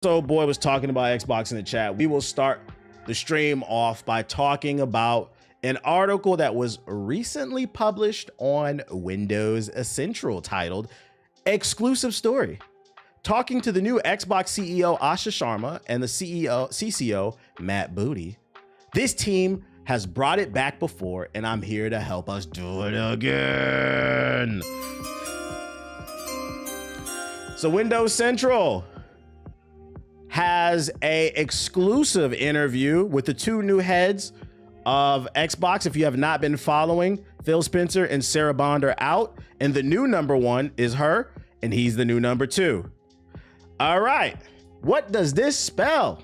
So boy was talking about Xbox in the chat. We will start the stream off by talking about an article that was recently published on Windows Central titled Exclusive Story. Talking to the new Xbox CEO Asha Sharma and the CCO Matt Booty. This team has brought it back before, and I'm here to help us do it again. So Windows Central has a exclusive interview with the two new heads of Xbox. If you have not been following, Phil Spencer and Sarah Bond are out, and the new number one is her, and he's the new number two. All right, what does this spell?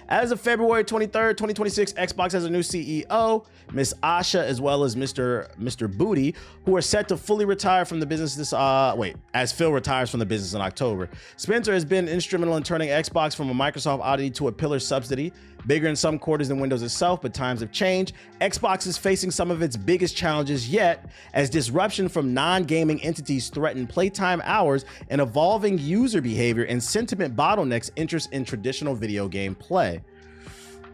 As of February 23rd, 2026, Xbox has a new CEO, Miss Asha, as well as Mr. Booty, who are set to fully retire from the business as Phil retires from the business in October. Spencer has been instrumental in turning Xbox from a Microsoft oddity to a pillar subsidy, bigger in some quarters than Windows itself, but times have changed. Xbox is facing some of its biggest challenges yet, as disruption from non-gaming entities threaten playtime hours and evolving user behavior and sentiment bottlenecks interest in traditional video game play.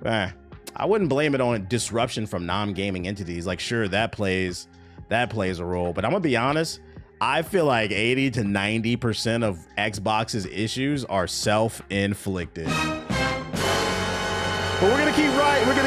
I wouldn't blame it on disruption from non-gaming entities. Like, sure, that plays a role, but I'm gonna be honest, I feel like 80 to 90% of Xbox's issues are self-inflicted. But we're gonna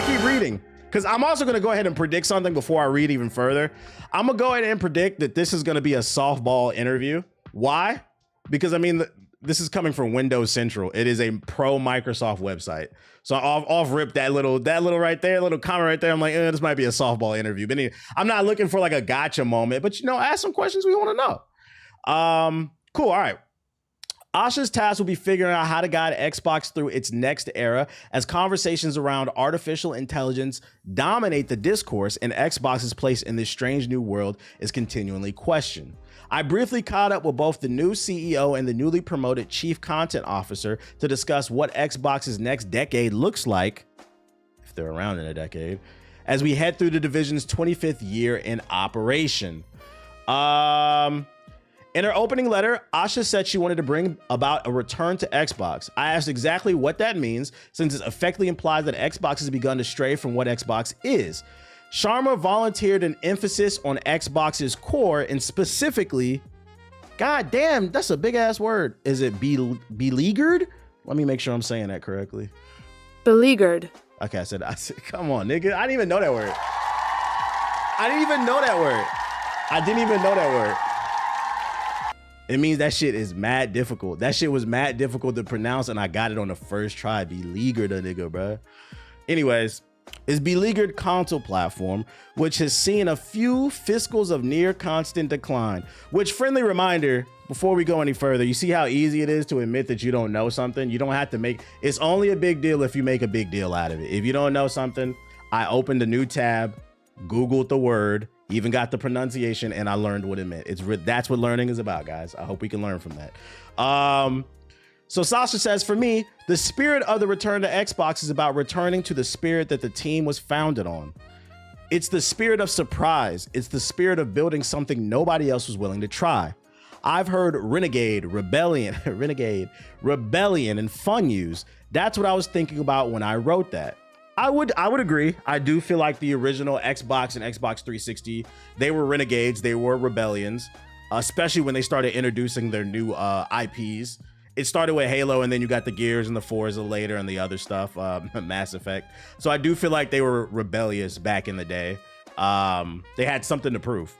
keep reading, because I'm also gonna go ahead and predict something before I read even further. I'm gonna go ahead and predict that this is gonna be a softball interview. Why? Because I mean, this is coming from Windows Central. It is a pro Microsoft website. So off rip that little right there, little comment right there. I'm like, this might be a softball interview. But anyway, I'm not looking for like a gotcha moment, but ask some questions we want to know. Cool. All right. Asha's task will be figuring out how to guide Xbox through its next era as conversations around artificial intelligence dominate the discourse and Xbox's place in this strange new world is continually questioned. I briefly caught up with both the new CEO and the newly promoted Chief Content Officer to discuss what Xbox's next decade looks like, if they're around in a decade, as we head through the division's 25th year in operation. In her opening letter, Asha said she wanted to bring about a return to Xbox. I asked exactly what that means, since it effectively implies that Xbox has begun to stray from what Xbox is. Sharma volunteered an emphasis on Xbox's core and specifically, god damn, that's a big ass word. Is it beleaguered? Let me make sure I'm saying that correctly. Beleaguered. Okay, I said, come on, nigga. I didn't even know that word. I didn't even know that word. It means that shit is mad difficult. That shit was mad difficult to pronounce, and I got it on the first try. Beleaguered a nigga, bro. Anyways, is beleaguered console platform, which has seen a few fiscals of near constant decline. Which, friendly reminder, before we go any further, you see how easy it is to admit that you don't know something? You don't have to make, it's only a big deal if you make a big deal out of it. If you don't know something, I opened a new tab, Googled the word, even got the pronunciation, and I learned what it meant. That's what learning is about, guys. I hope we can learn from that. So Sasha says, for me, the spirit of the return to Xbox is about returning to the spirit that the team was founded on. It's the spirit of surprise. It's the spirit of building something nobody else was willing to try. I've heard renegade, rebellion, and fun used. That's what I was thinking about when I wrote that. I would agree. I do feel like the original Xbox and Xbox 360, they were renegades, they were rebellions, especially when they started introducing their new IPs. It started with Halo, and then you got the Gears and the Forza later and the other stuff, Mass Effect. So I do feel like they were rebellious back in the day. They had something to prove.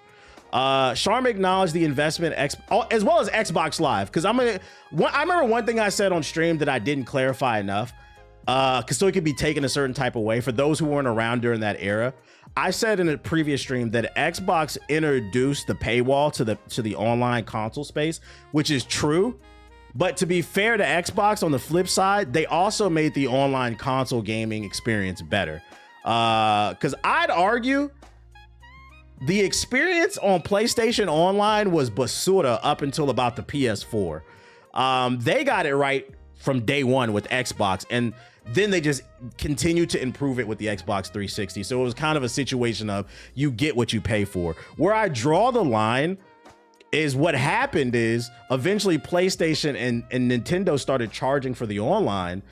Sharma acknowledged the investment as well as Xbox Live, because I remember one thing I said on stream that I didn't clarify enough, because so it could be taken a certain type of way. For those who weren't around during that era, I said in a previous stream that Xbox introduced the paywall to the online console space, which is true. But to be fair to Xbox, on the flip side, they also made the online console gaming experience better. Because I'd argue the experience on PlayStation Online was basura up until about the PS4. They got it right from day one with Xbox, and then they just continued to improve it with the Xbox 360. So it was kind of a situation of you get what you pay for. Where I draw the line is what happened is eventually PlayStation and Nintendo started charging for the online,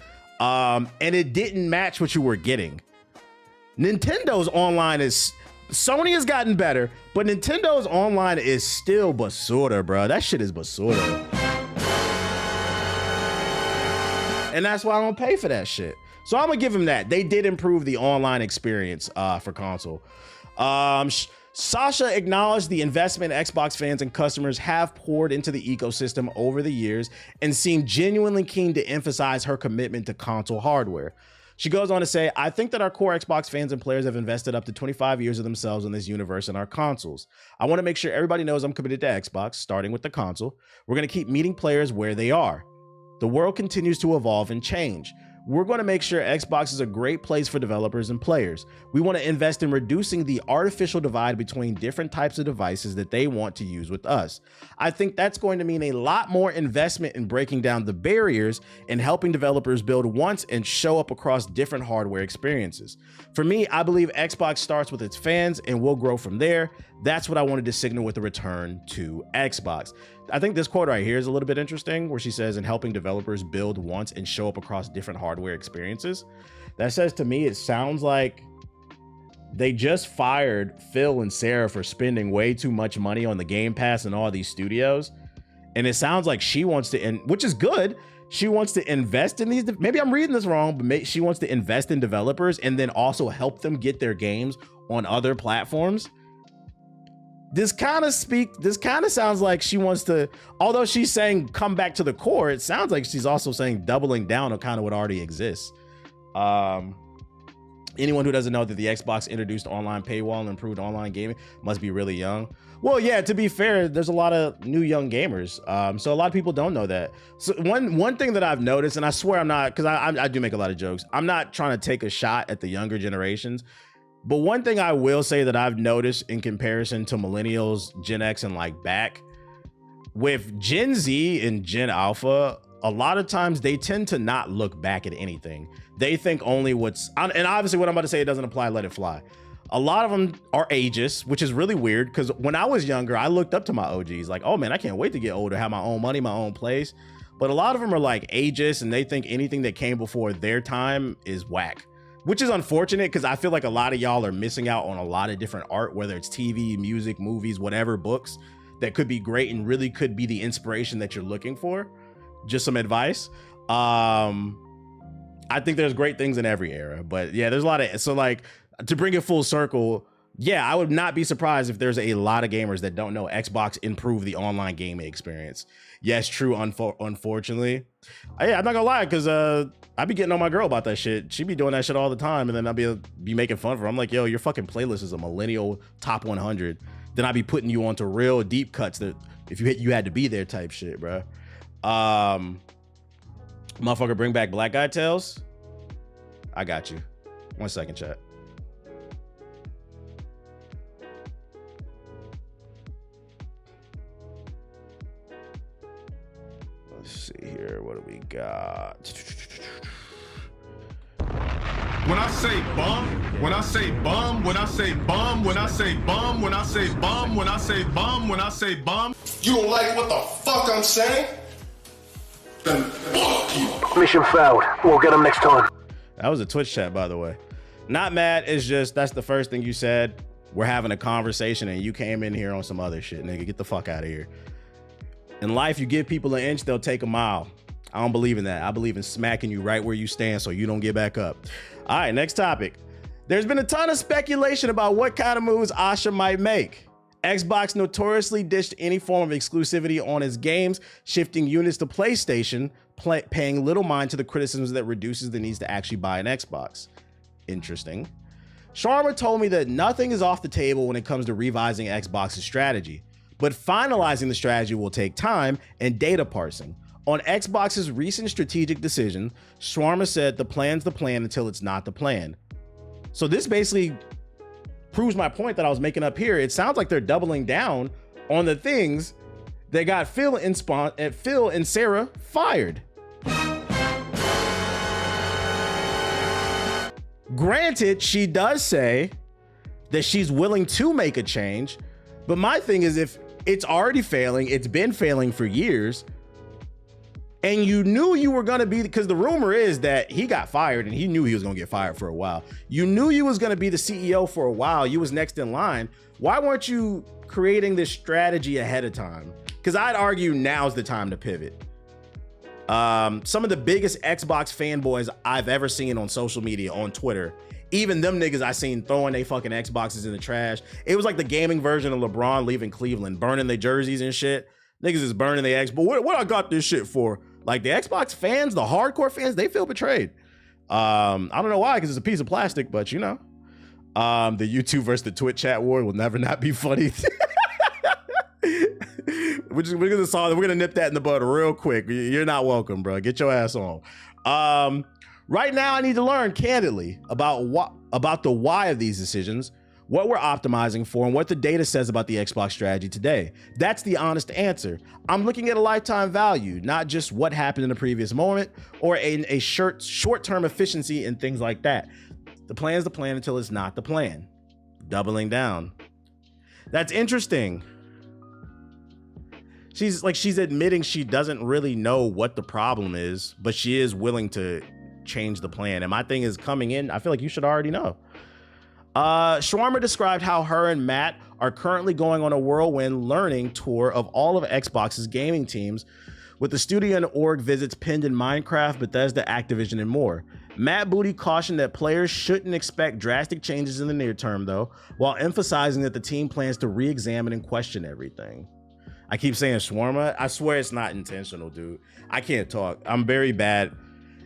and it didn't match what you were getting. Nintendo's online is, Sony has gotten better, but Nintendo's online is still basura, bro. That shit is basura. And that's why I don't pay for that shit. So I'm gonna give them that. They did improve the online experience for console. Sasha acknowledged the investment Xbox fans and customers have poured into the ecosystem over the years and seemed genuinely keen to emphasize her commitment to console hardware. She goes on to say, I think that our core Xbox fans and players have invested up to 25 years of themselves in this universe and our consoles. I want to make sure everybody knows I'm committed to Xbox, starting with the console. We're going to keep meeting players where they are. The world continues to evolve and change. We're going to make sure Xbox is a great place for developers and players. We want to invest in reducing the artificial divide between different types of devices that they want to use with us. I think that's going to mean a lot more investment in breaking down the barriers and helping developers build once and show up across different hardware experiences. For me, I believe Xbox starts with its fans and will grow from there. That's what I wanted to signal with the return to Xbox. I think this quote right here is a little bit interesting, where she says, in helping developers build once and show up across different hardware experiences. That says to me, it sounds like they just fired Phil and Sarah for spending way too much money on the Game Pass and all these studios. And it sounds like she wants to, which is good. She wants to invest in these. Maybe I'm reading this wrong, but she wants to invest in developers and then also help them get their games on other platforms. This kind of sounds like she wants to, although she's saying come back to the core, it sounds like she's also saying doubling down on kind of what already exists. Anyone who doesn't know that the Xbox introduced online paywall and improved online gaming must be really young. Well, yeah, to be fair, there's a lot of new young gamers. So a lot of people don't know that. So one thing that I've noticed, and I swear I'm not, because I do make a lot of jokes. I'm not trying to take a shot at the younger generations. But one thing I will say that I've noticed in comparison to millennials, Gen X, and like back, with Gen Z and Gen Alpha, a lot of times they tend to not look back at anything. They think only what's, and obviously what I'm about to say, it doesn't apply, let it fly. A lot of them are ageist, which is really weird because when I was younger, I looked up to my OGs like, oh man, I can't wait to get older, have my own money, my own place. But a lot of them are like ageist and they think anything that came before their time is whack. Which is unfortunate because I feel like a lot of y'all are missing out on a lot of different art, whether it's TV, music, movies, whatever, books that could be great and really could be the inspiration that you're looking for. Just some advice. I think there's great things in every era, but yeah, there's a lot of, so like to bring it full circle, yeah, I would not be surprised if there's a lot of gamers that don't know Xbox improved the online gaming experience. Yes, true, unfortunately. Yeah, I'm not gonna lie, because I be getting on my girl about that shit. She be doing that shit all the time, and then I'll be making fun of her. I'm like, yo, your fucking playlist is a millennial top 100. Then I be putting you onto real deep cuts that if you hit, you had to be there type shit, bro. Motherfucker, bring back Black Guy Tales. I got you. 1 second, chat. Let's see here. What do we got? When I say bum, when I say bum, when I say bum, when I say bum, when I say bum, when I say bum, when I say bum. You don't like what the fuck I'm saying? Then fuck you. Mission failed. We'll get them next time. That was a Twitch chat, by the way. Not mad. It's just that's the first thing you said. We're having a conversation and you came in here on some other shit, nigga. Get the fuck out of here. In life, you give people an inch, they'll take a mile. I don't believe in that. I believe in smacking you right where you stand so you don't get back up. All right, next topic. There's been a ton of speculation about what kind of moves Asha might make. Xbox notoriously ditched any form of exclusivity on its games, shifting units to PlayStation, paying little mind to the criticisms that reduces the needs to actually buy an Xbox. Interesting. Sharma told me that nothing is off the table when it comes to revising Xbox's strategy, but finalizing the strategy will take time and data parsing. On Xbox's recent strategic decision, Sharma said the plan's the plan until it's not the plan. So this basically proves my point that I was making up here. It sounds like they're doubling down on the things that got Phil and Sarah fired. Granted, she does say that she's willing to make a change, but my thing is, if it's already failing. It's been failing for years. And you knew you were going to be, because the rumor is that he got fired and he knew he was going to get fired for a while. You knew you was going to be the CEO for a while. You was next in line. Why weren't you creating this strategy ahead of time? Because I'd argue now's the time to pivot. Some of the biggest Xbox fanboys I've ever seen on social media, on Twitter, even them niggas I seen throwing they fucking Xboxes in the trash. It was like the gaming version of LeBron leaving Cleveland, burning their jerseys and shit. Niggas is burning their Xbox. What I got this shit for? Like the Xbox fans, the hardcore fans, they feel betrayed. I don't know why, because it's a piece of plastic, but you know. The YouTube versus the Twitch chat war will never not be funny. We're gonna nip that in the bud real quick. You're not welcome, bro. Get your ass on. Right now, I need to learn candidly about the why of these decisions, what we're optimizing for, and what the data says about the Xbox strategy today. That's the honest answer. I'm looking at a lifetime value, not just what happened in the previous moment or a short-term efficiency and things like that. The plan is the plan until it's not the plan. Doubling down. That's interesting. She's admitting she doesn't really know what the problem is, but she is willing to change the plan. And my thing is coming in, I feel like you should already know. Shawarma described how her and Matt are currently going on a whirlwind learning tour of all of Xbox's gaming teams, with the studio and org visits pinned in Minecraft, Bethesda, Activision, and more. Matt Booty cautioned that players shouldn't expect drastic changes in the near term, though, while emphasizing that the team plans to re-examine and question everything. I keep saying shawarma. I swear it's not intentional, dude. I can't talk. I'm very bad.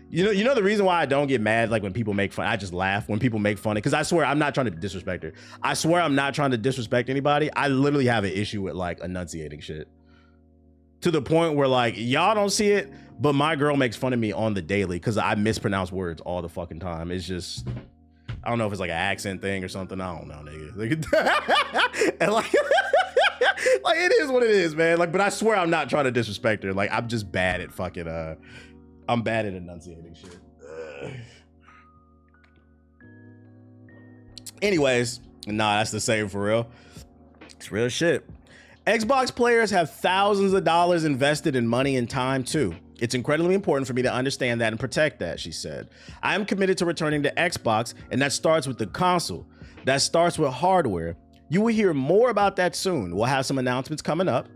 You know the reason why I don't get mad, like when people make fun, I just laugh when people make fun, because I swear I'm not trying to disrespect her. I swear I'm not trying to disrespect anybody. I literally have an issue with like enunciating shit to the point where like y'all don't see it, but my girl makes fun of me on the daily because I mispronounce words all the fucking time. It's just, I don't know if it's like an accent thing or something. I don't know, nigga. And like, like it is what it is, man. Like, but I swear I'm not trying to disrespect her. Like, I'm just bad at fucking I'm bad at enunciating shit. Anyways, nah, that's the same for real. It's real shit. Xbox players have thousands of dollars invested in money and time too. It's incredibly important for me to understand that and protect that, she said. I am committed to returning to Xbox, and that starts with the console. That starts with hardware. You will hear more about that soon. We'll have some announcements coming up.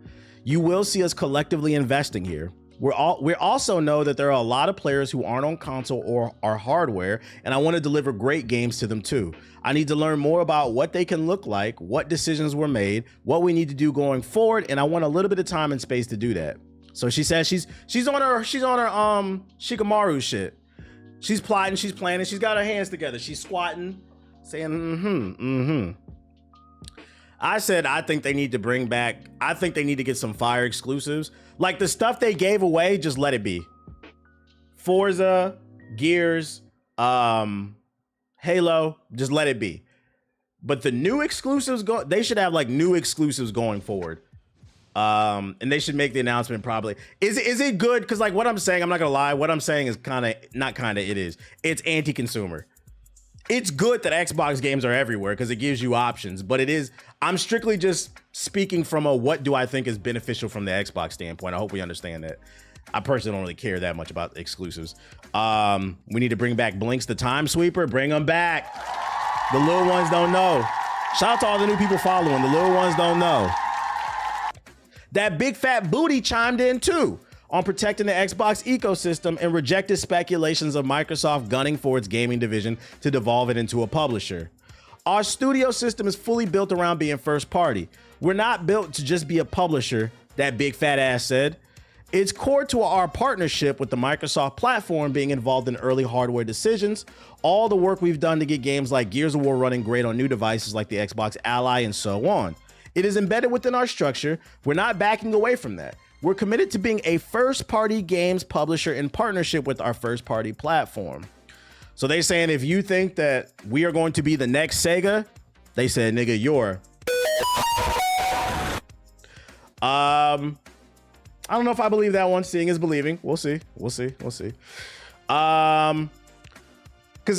You will see us collectively investing here. We also know that there are a lot of players who aren't on console or our hardware, and I want to deliver great games to them too. I need to learn more about what they can look like, what decisions were made, what we need to do going forward, and I want a little bit of time and space to do that. So she says she's on her Shikamaru shit. She's plotting, she's planning, she's got her hands together, she's squatting, saying I said I think they need to get some fire exclusives. Like the stuff they gave away, just let it be. Forza, Gears, Halo, just let it be. But the new exclusives, they should have like new exclusives going forward. And they should make the announcement probably. Is it good? Because like what I'm saying, I'm not gonna lie, what I'm saying is it is. It's anti-consumer. It's good that Xbox games are everywhere because it gives you options, but I'm strictly just speaking from a what do I think is beneficial from the Xbox standpoint. I hope we understand that. I personally don't really care that much about exclusives. We need to bring back Blinks the Time Sweeper. Bring them back. The little ones don't know. Shout out to all the new people following. The little ones don't know. That big fat booty chimed in too on protecting the Xbox ecosystem and rejected speculations of Microsoft gunning for its gaming division to devolve it into a publisher. Our studio system is fully built around being first party. We're not built to just be a publisher, that big fat ass said. It's core to our partnership with the Microsoft platform being involved in early hardware decisions, all the work we've done to get games like Gears of War running great on new devices like the Xbox Ally and so on. It is embedded within our structure. We're not backing away from that. We're committed to being a first-party games publisher in partnership with our first-party platform. So they saying if you think that we are going to be the next Sega, they said, nigga, you're. I don't know if I believe that one. Seeing is believing. We'll see. Because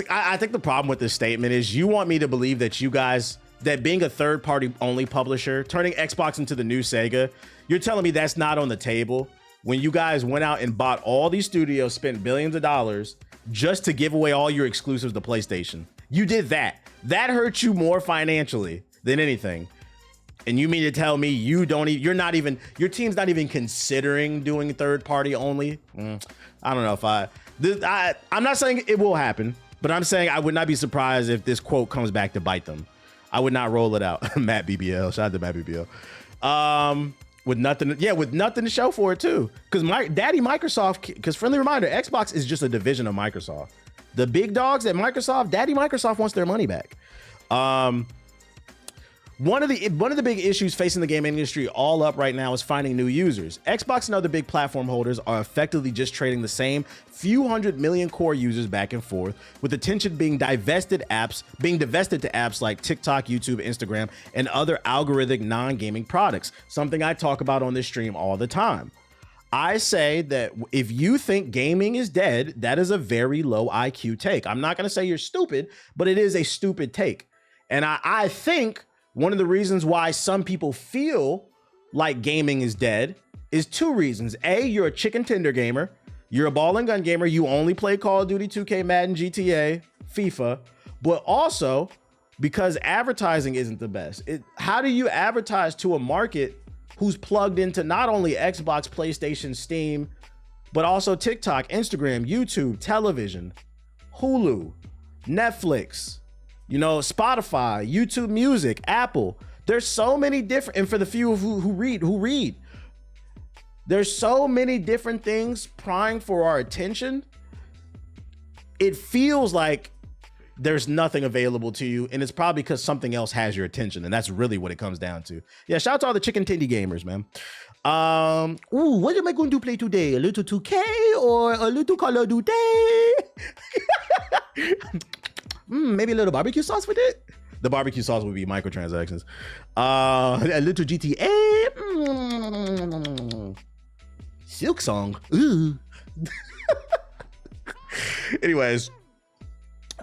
I think the problem with this statement is you want me to believe that you guys that being a third-party only publisher, turning Xbox into the new Sega, you're telling me that's not on the table when you guys went out and bought all these studios, spent billions of dollars just to give away all your exclusives to PlayStation. You did that. That hurt you more financially than anything. And you mean to tell me your team's not even considering doing third-party only? I don't know if I'm not saying it will happen, but I'm saying I would not be surprised if this quote comes back to bite them. I would not roll it out. Matt BBL, shout out to Matt BBL. With nothing to show for it too. Because Microsoft, because friendly reminder, Xbox is just a division of Microsoft. The big dogs at Microsoft, Microsoft wants their money back. One of the big issues facing the game industry all up right now is finding new users. Xbox and other big platform holders are effectively just trading the same few hundred million core users back and forth, with attention being divested to apps like TikTok, YouTube, Instagram, and other algorithmic non-gaming products, something I talk about on this stream all the time. I say that if you think gaming is dead, that is a very low IQ take. I'm not going to say you're stupid, but it is a stupid take. And I think one of the reasons why some people feel like gaming is dead is two reasons. A, you're a chicken tender gamer. You're a ball and gun gamer. You only play Call of Duty, 2K, Madden, GTA, FIFA, but also because advertising isn't the best. How do you advertise to a market who's plugged into not only Xbox, PlayStation, Steam, but also TikTok, Instagram, YouTube, television, Hulu, Netflix, Spotify, YouTube Music, Apple. There's so many different, and for the few who read, there's so many different things prying for our attention. It feels like there's nothing available to you, and it's probably because something else has your attention, and that's really what it comes down to. Yeah, shout out to all the chicken tindy gamers, man. What am I going to play today? A little 2K or a little Call of Duty? Maybe a little barbecue sauce with it. The barbecue sauce would be microtransactions. A little GTA. Silk Song. Ooh. Anyways,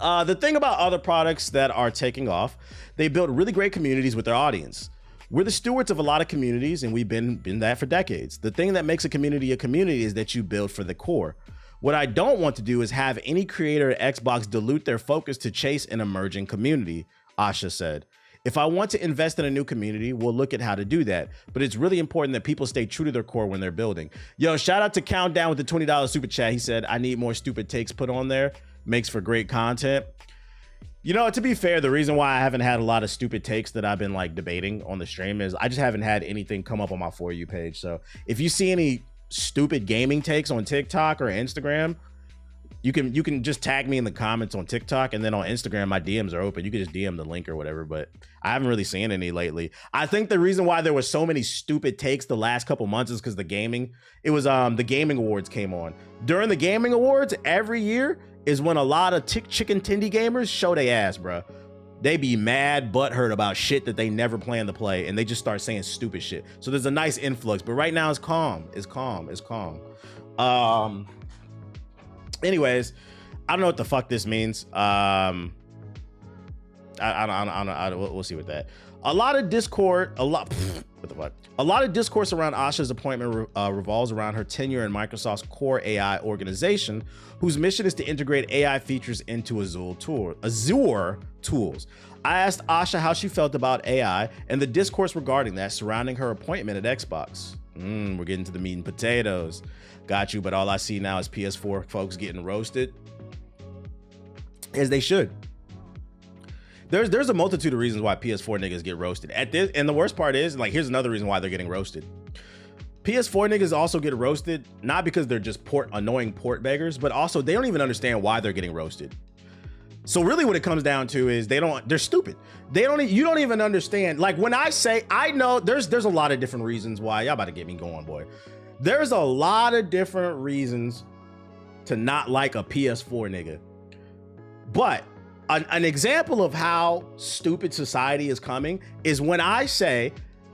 the thing about other products that are taking off, they build really great communities with their audience. We're the stewards of a lot of communities, and we've been that for decades. The thing that makes a community is that you build for the core. What I don't want to do is have any creator at Xbox dilute their focus to chase an emerging community, Asha said. If I want to invest in a new community, we'll look at how to do that. But it's really important that people stay true to their core when they're building. Yo, shout out to Countdown with the $20 super chat. He said, I need more stupid takes put on there. Makes for great content. To be fair, the reason why I haven't had a lot of stupid takes that I've been debating on the stream is I just haven't had anything come up on my For You page. So if you see any stupid gaming takes on TikTok or Instagram, you can just tag me in the comments on TikTok, and then on Instagram my DMs are open. You can just DM the link or whatever, but I haven't really seen any lately. I think the reason why there was so many stupid takes the last couple months is because the gaming awards came on. During the gaming awards every year is when a lot of chicken tindy gamers show their ass, bro. They be mad butthurt about shit that they never plan to play, and they just start saying stupid shit. So there's a nice influx, but right now it's calm. It's calm. Anyways, I don't know what the fuck this means. We'll see with that. A lot of discourse around Asha's appointment revolves around her tenure in Microsoft's core AI organization, whose mission is to integrate AI features into Azure tools. I asked Asha how she felt about AI and the discourse regarding that surrounding her appointment at Xbox. We're getting to the meat and potatoes. Got you, but all I see now is PS4 folks getting roasted, as they should. There's a multitude of reasons why PS4 niggas get roasted at this, and the worst part is, here's another reason why they're getting roasted. PS4 niggas also get roasted not because they're just annoying port beggars, but also they don't even understand why they're getting roasted. So really what it comes down to is they're stupid. You don't even understand. When I say, I know there's a lot of different reasons why. Y'all about to get me going, boy. There's a lot of different reasons to not like a PS4 nigga. But an example of how stupid society is coming is when I say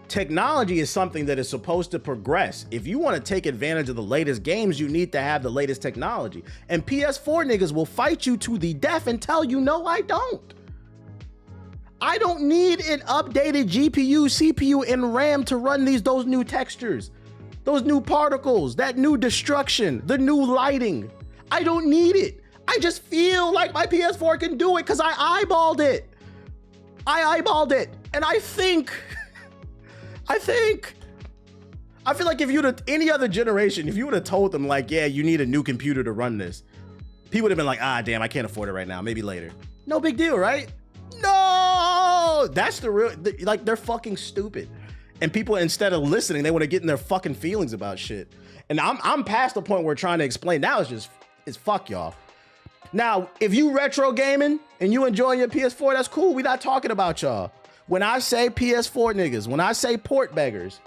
technology is something that is supposed to progress. If you want to take advantage of the latest games, you need to have the latest technology. And PS4 niggas will fight you to the death and tell you, no, I don't. I don't need an updated GPU, CPU, and RAM to run those new textures, those new particles, that new destruction, the new lighting. I don't need it. I just feel like my PS4 can do it because I eyeballed it. And I feel like if you'd have, any other generation, if you would have told them like, yeah, you need a new computer to run this, people would have been like, ah, damn, I can't afford it right now. Maybe later. No big deal, right? No, that's the real, like they're fucking stupid. And people, instead of listening, they want to get in their fucking feelings about shit. And I'm past the point where trying to explain. Now it's fuck y'all. Now, if you retro gaming and you enjoying your PS4, that's cool. We not talking about y'all. When I say PS4 niggas, when I say port beggars,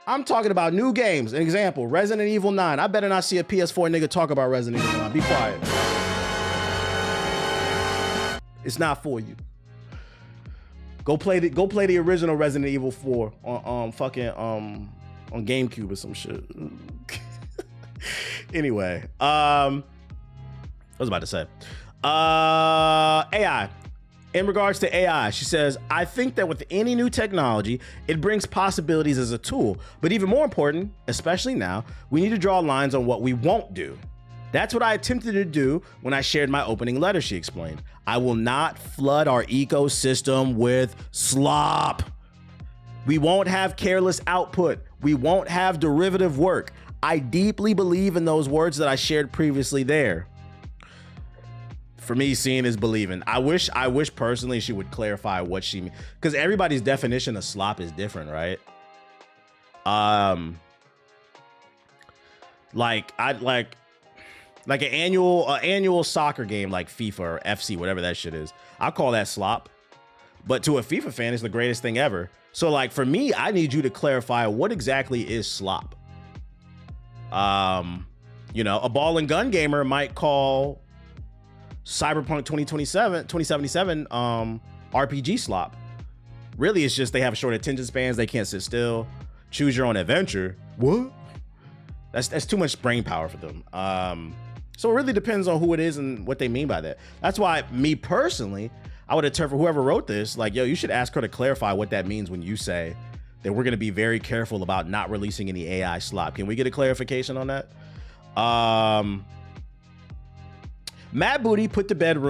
I'm talking about new games. An example, Resident Evil 9. I better not see a PS4 nigga talk about Resident Evil 9. Be quiet. It's not for you. Go play the original Resident Evil 4 on GameCube or some shit. Anyway, I was about to say, AI. In regards to AI, she says, I think that with any new technology, it brings possibilities as a tool. But even more important, especially now, we need to draw lines on what we won't do. That's what I attempted to do when I shared my opening letter, she explained. I will not flood our ecosystem with slop. We won't have careless output. We won't have derivative work. I deeply believe in those words that I shared previously there. For me, seeing is believing. I wish personally she would clarify what she means, because everybody's definition of slop is different, right? Like an annual soccer game like FIFA or FC, whatever that shit is. I call that slop. But to a FIFA fan, it's the greatest thing ever. So like for me, I need you to clarify what exactly is slop. You know, a ball and gun gamer might call Cyberpunk 2077 RPG slop. Really, it's just they have short attention spans, they can't sit still. Choose your own adventure. What? That's too much brain power for them. So it really depends on who it is and what they mean by that. That's why me personally, I would have told whoever wrote this, like, yo, you should ask her to clarify what that means when you say that we're going to be very careful about not releasing any AI slop. Can we get a clarification on that? Mad Booty put to bed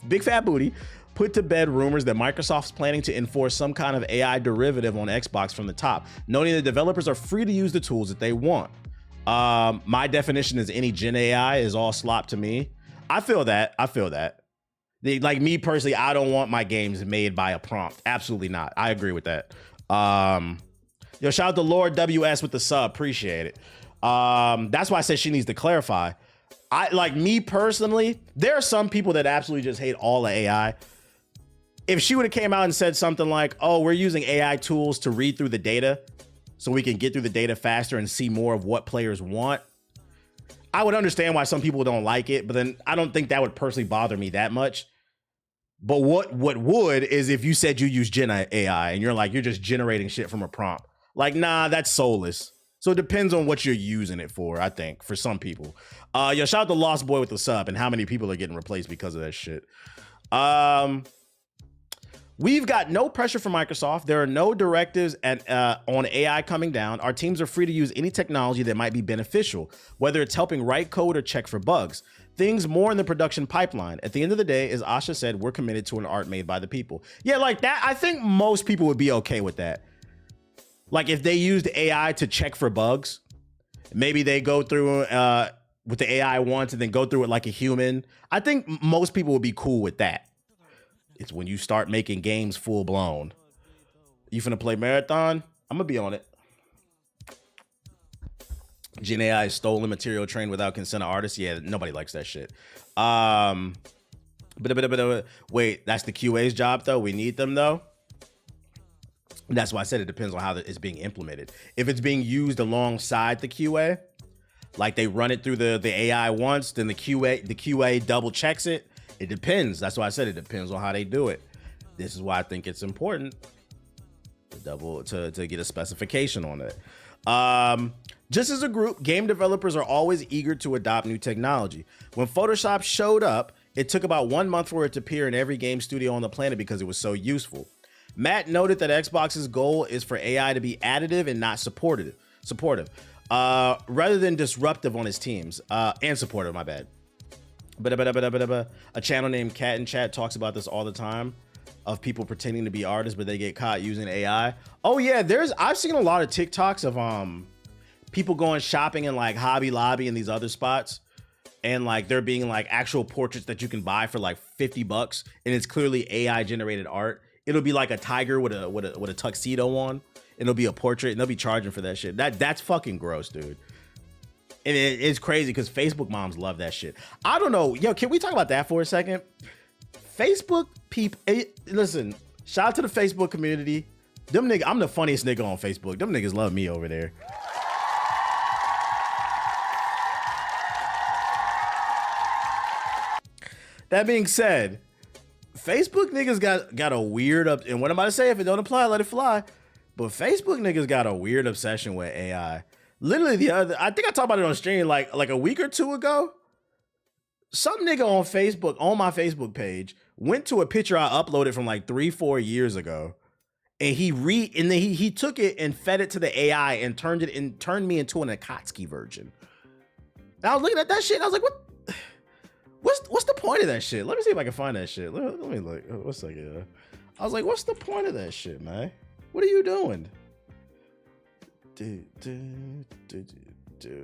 Big Fat Booty put to bed rumors that Microsoft's planning to enforce some kind of AI derivative on Xbox from the top, noting that developers are free to use the tools that they want. My definition is any Gen AI is all slop to me. I feel that. Like me personally, I don't want my games made by a prompt. Absolutely not. I agree with that. Yo, shout out to Lord WS with the sub. Appreciate it. That's why I said she needs to clarify. Like me personally, there are some people that absolutely just hate all the AI. If she would have came out and said something like, oh, we're using AI tools to read through the data so we can get through the data faster and see more of what players want, I would understand why some people don't like it, but then I don't think that would personally bother me that much. But what would is if you said you use Gen AI and you're just generating shit from a prompt. Like, nah, that's soulless. So it depends on what you're using it for, I think, for some people. Yo, shout out to Lost Boy with the sub and how many people are getting replaced because of that shit. We've got no pressure from Microsoft. There are no directives on AI coming down. Our teams are free to use any technology that might be beneficial, whether it's helping write code or check for bugs. Things more in the production pipeline. At the end of the day, as Asha said, we're committed to an art made by the people. Yeah, like that, I think most people would be okay with that. Like if they used AI to check for bugs, maybe they go through with the AI once and then go through it like a human. I think most people would be cool with that. It's when you start making games full blown. You finna play Marathon? I'm gonna be on it. Gen AI is stolen material trained without consent of artists. Yeah, nobody likes that shit. Wait, that's the QA's job though? We need them though? That's why I said it depends on how it's being implemented. If it's being used alongside the QA, like they run it through the AI once, then the QA double checks it. It depends. That's why I said it depends on how they do it. This is why I think it's important to get a specification on it. Just as a group, game developers are always eager to adopt new technology. When Photoshop showed up, It took about 1 month for it to appear in every game studio on the planet because it was so useful. Matt noted that Xbox's goal is for AI to be additive and not supportive, rather than disruptive on his teams, and supportive, my bad. A channel named Cat in Chat talks about this all the time, of people pretending to be artists, but they get caught using AI. Oh yeah, I've seen a lot of TikToks of people going shopping in like Hobby Lobby and these other spots, and like there being like actual portraits that you can buy for like $50, and it's clearly AI generated art. It'll be like a tiger with a tuxedo on. It'll be a portrait, and they'll be charging for that shit. That's fucking gross, dude. And it's crazy because Facebook moms love that shit. I don't know. Yo, can we talk about that for a second? Facebook people, listen, shout out to the Facebook community. Them niggas, I'm the funniest nigga on Facebook. Them niggas love me over there. That being said, Facebook niggas got a weird and what am I to say? If it don't apply, let it fly. But Facebook niggas got a weird obsession with AI. Literally I think I talked about it on stream like a week or two ago. Some nigga on Facebook, on my Facebook page, went to a picture I uploaded from like 3-4 years ago, and he took it and fed it to the AI and turned me into an Akatsuki virgin. And I was looking at that shit and I was like, what's the point of that shit? Let me see if I can find that shit. Let me look. What's that? I was like, what's the point of that shit, man? What are you doing?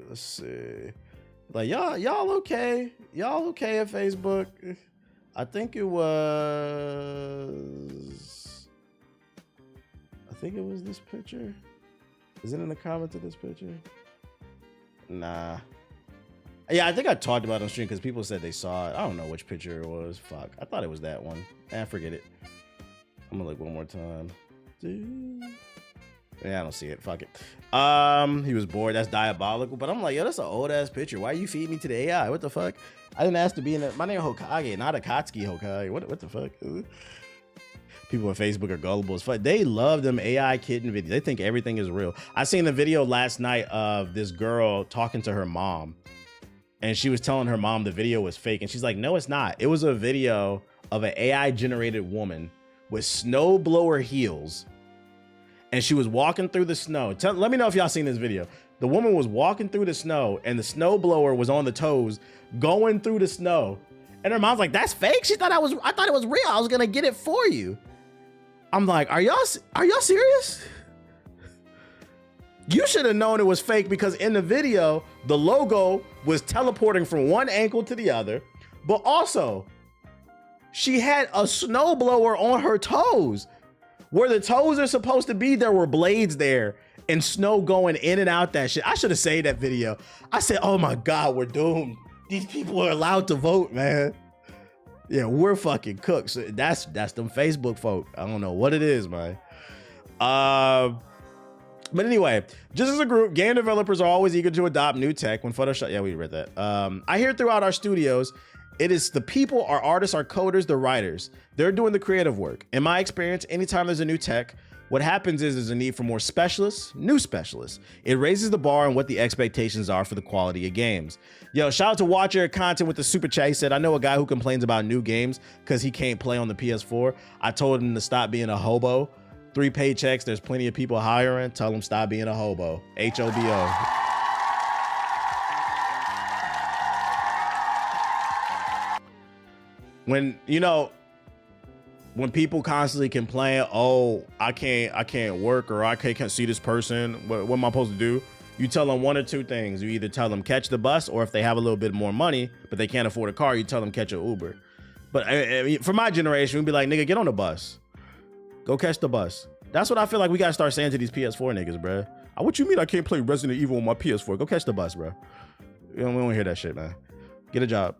Let's see. Like y'all okay? Y'all okay at Facebook? I think it was this picture. Is it in the comments of this picture? Nah. Yeah, I think I talked about it on stream because people said they saw it. I don't know which picture it was. Fuck. I thought it was that one. Forget it. I'm gonna look one more time. Yeah, I don't see it. Fuck it. He was bored. That's diabolical. But I'm like, yo, that's an old ass picture. Why you feed me to the AI? What the fuck? I didn't ask to be in it. My name is Hokage, not Akatsuki Hokage. What the fuck? People on Facebook are gullible as fuck. They love them AI kitten videos. They think everything is real. I seen the video last night of this girl talking to her mom, and she was telling her mom the video was fake, and she's like, no, it's not. It was a video of an AI generated woman with snowblower heels, and she was walking through the snow. Let me know if y'all seen this video. The woman was walking through the snow, and the snowblower was on the toes going through the snow, and her mom's like, that's fake. I thought it was real. I was gonna get it for you. I'm like, are y'all serious? You should have known it was fake because in the video, the logo was teleporting from one ankle to the other, but also she had a snowblower on her toes. Where the toes are supposed to be, there were blades there and snow going in and out that shit. I should have saved that video. I said, oh my God, we're doomed. These people are allowed to vote, man. Yeah, we're fucking cooked. So that's them Facebook folk. I don't know what it is, man. But anyway, just as a group, game developers are always eager to adopt new tech when Photoshop. Yeah, we read that. I hear throughout our studios, it is the people, our artists, our coders, the writers. They're doing the creative work. In my experience, anytime there's a new tech, what happens is there's a need for more specialists, new specialists. It raises the bar on what the expectations are for the quality of games. Yo, shout out to Watcher Content with the super chat. He said, I know a guy who complains about new games because he can't play on the PS4. I told him to stop being a hobo. 3 paychecks, there's plenty of people hiring. Tell him stop being a hobo. H-O-B-O. When people constantly complain, oh, I can't work, or I can't see this person, what am I supposed to do? You tell them one or two things. You either tell them catch the bus, or if they have a little bit more money but they can't afford a car, you tell them catch an Uber. But I mean, for my generation, we'd be like, nigga, get on the bus, go catch the bus. That's what I feel like we gotta start saying to these PS4 niggas, bro. What you mean I can't play Resident Evil on my PS4? Go catch the bus, bro. We don't hear that shit, man. Get a job,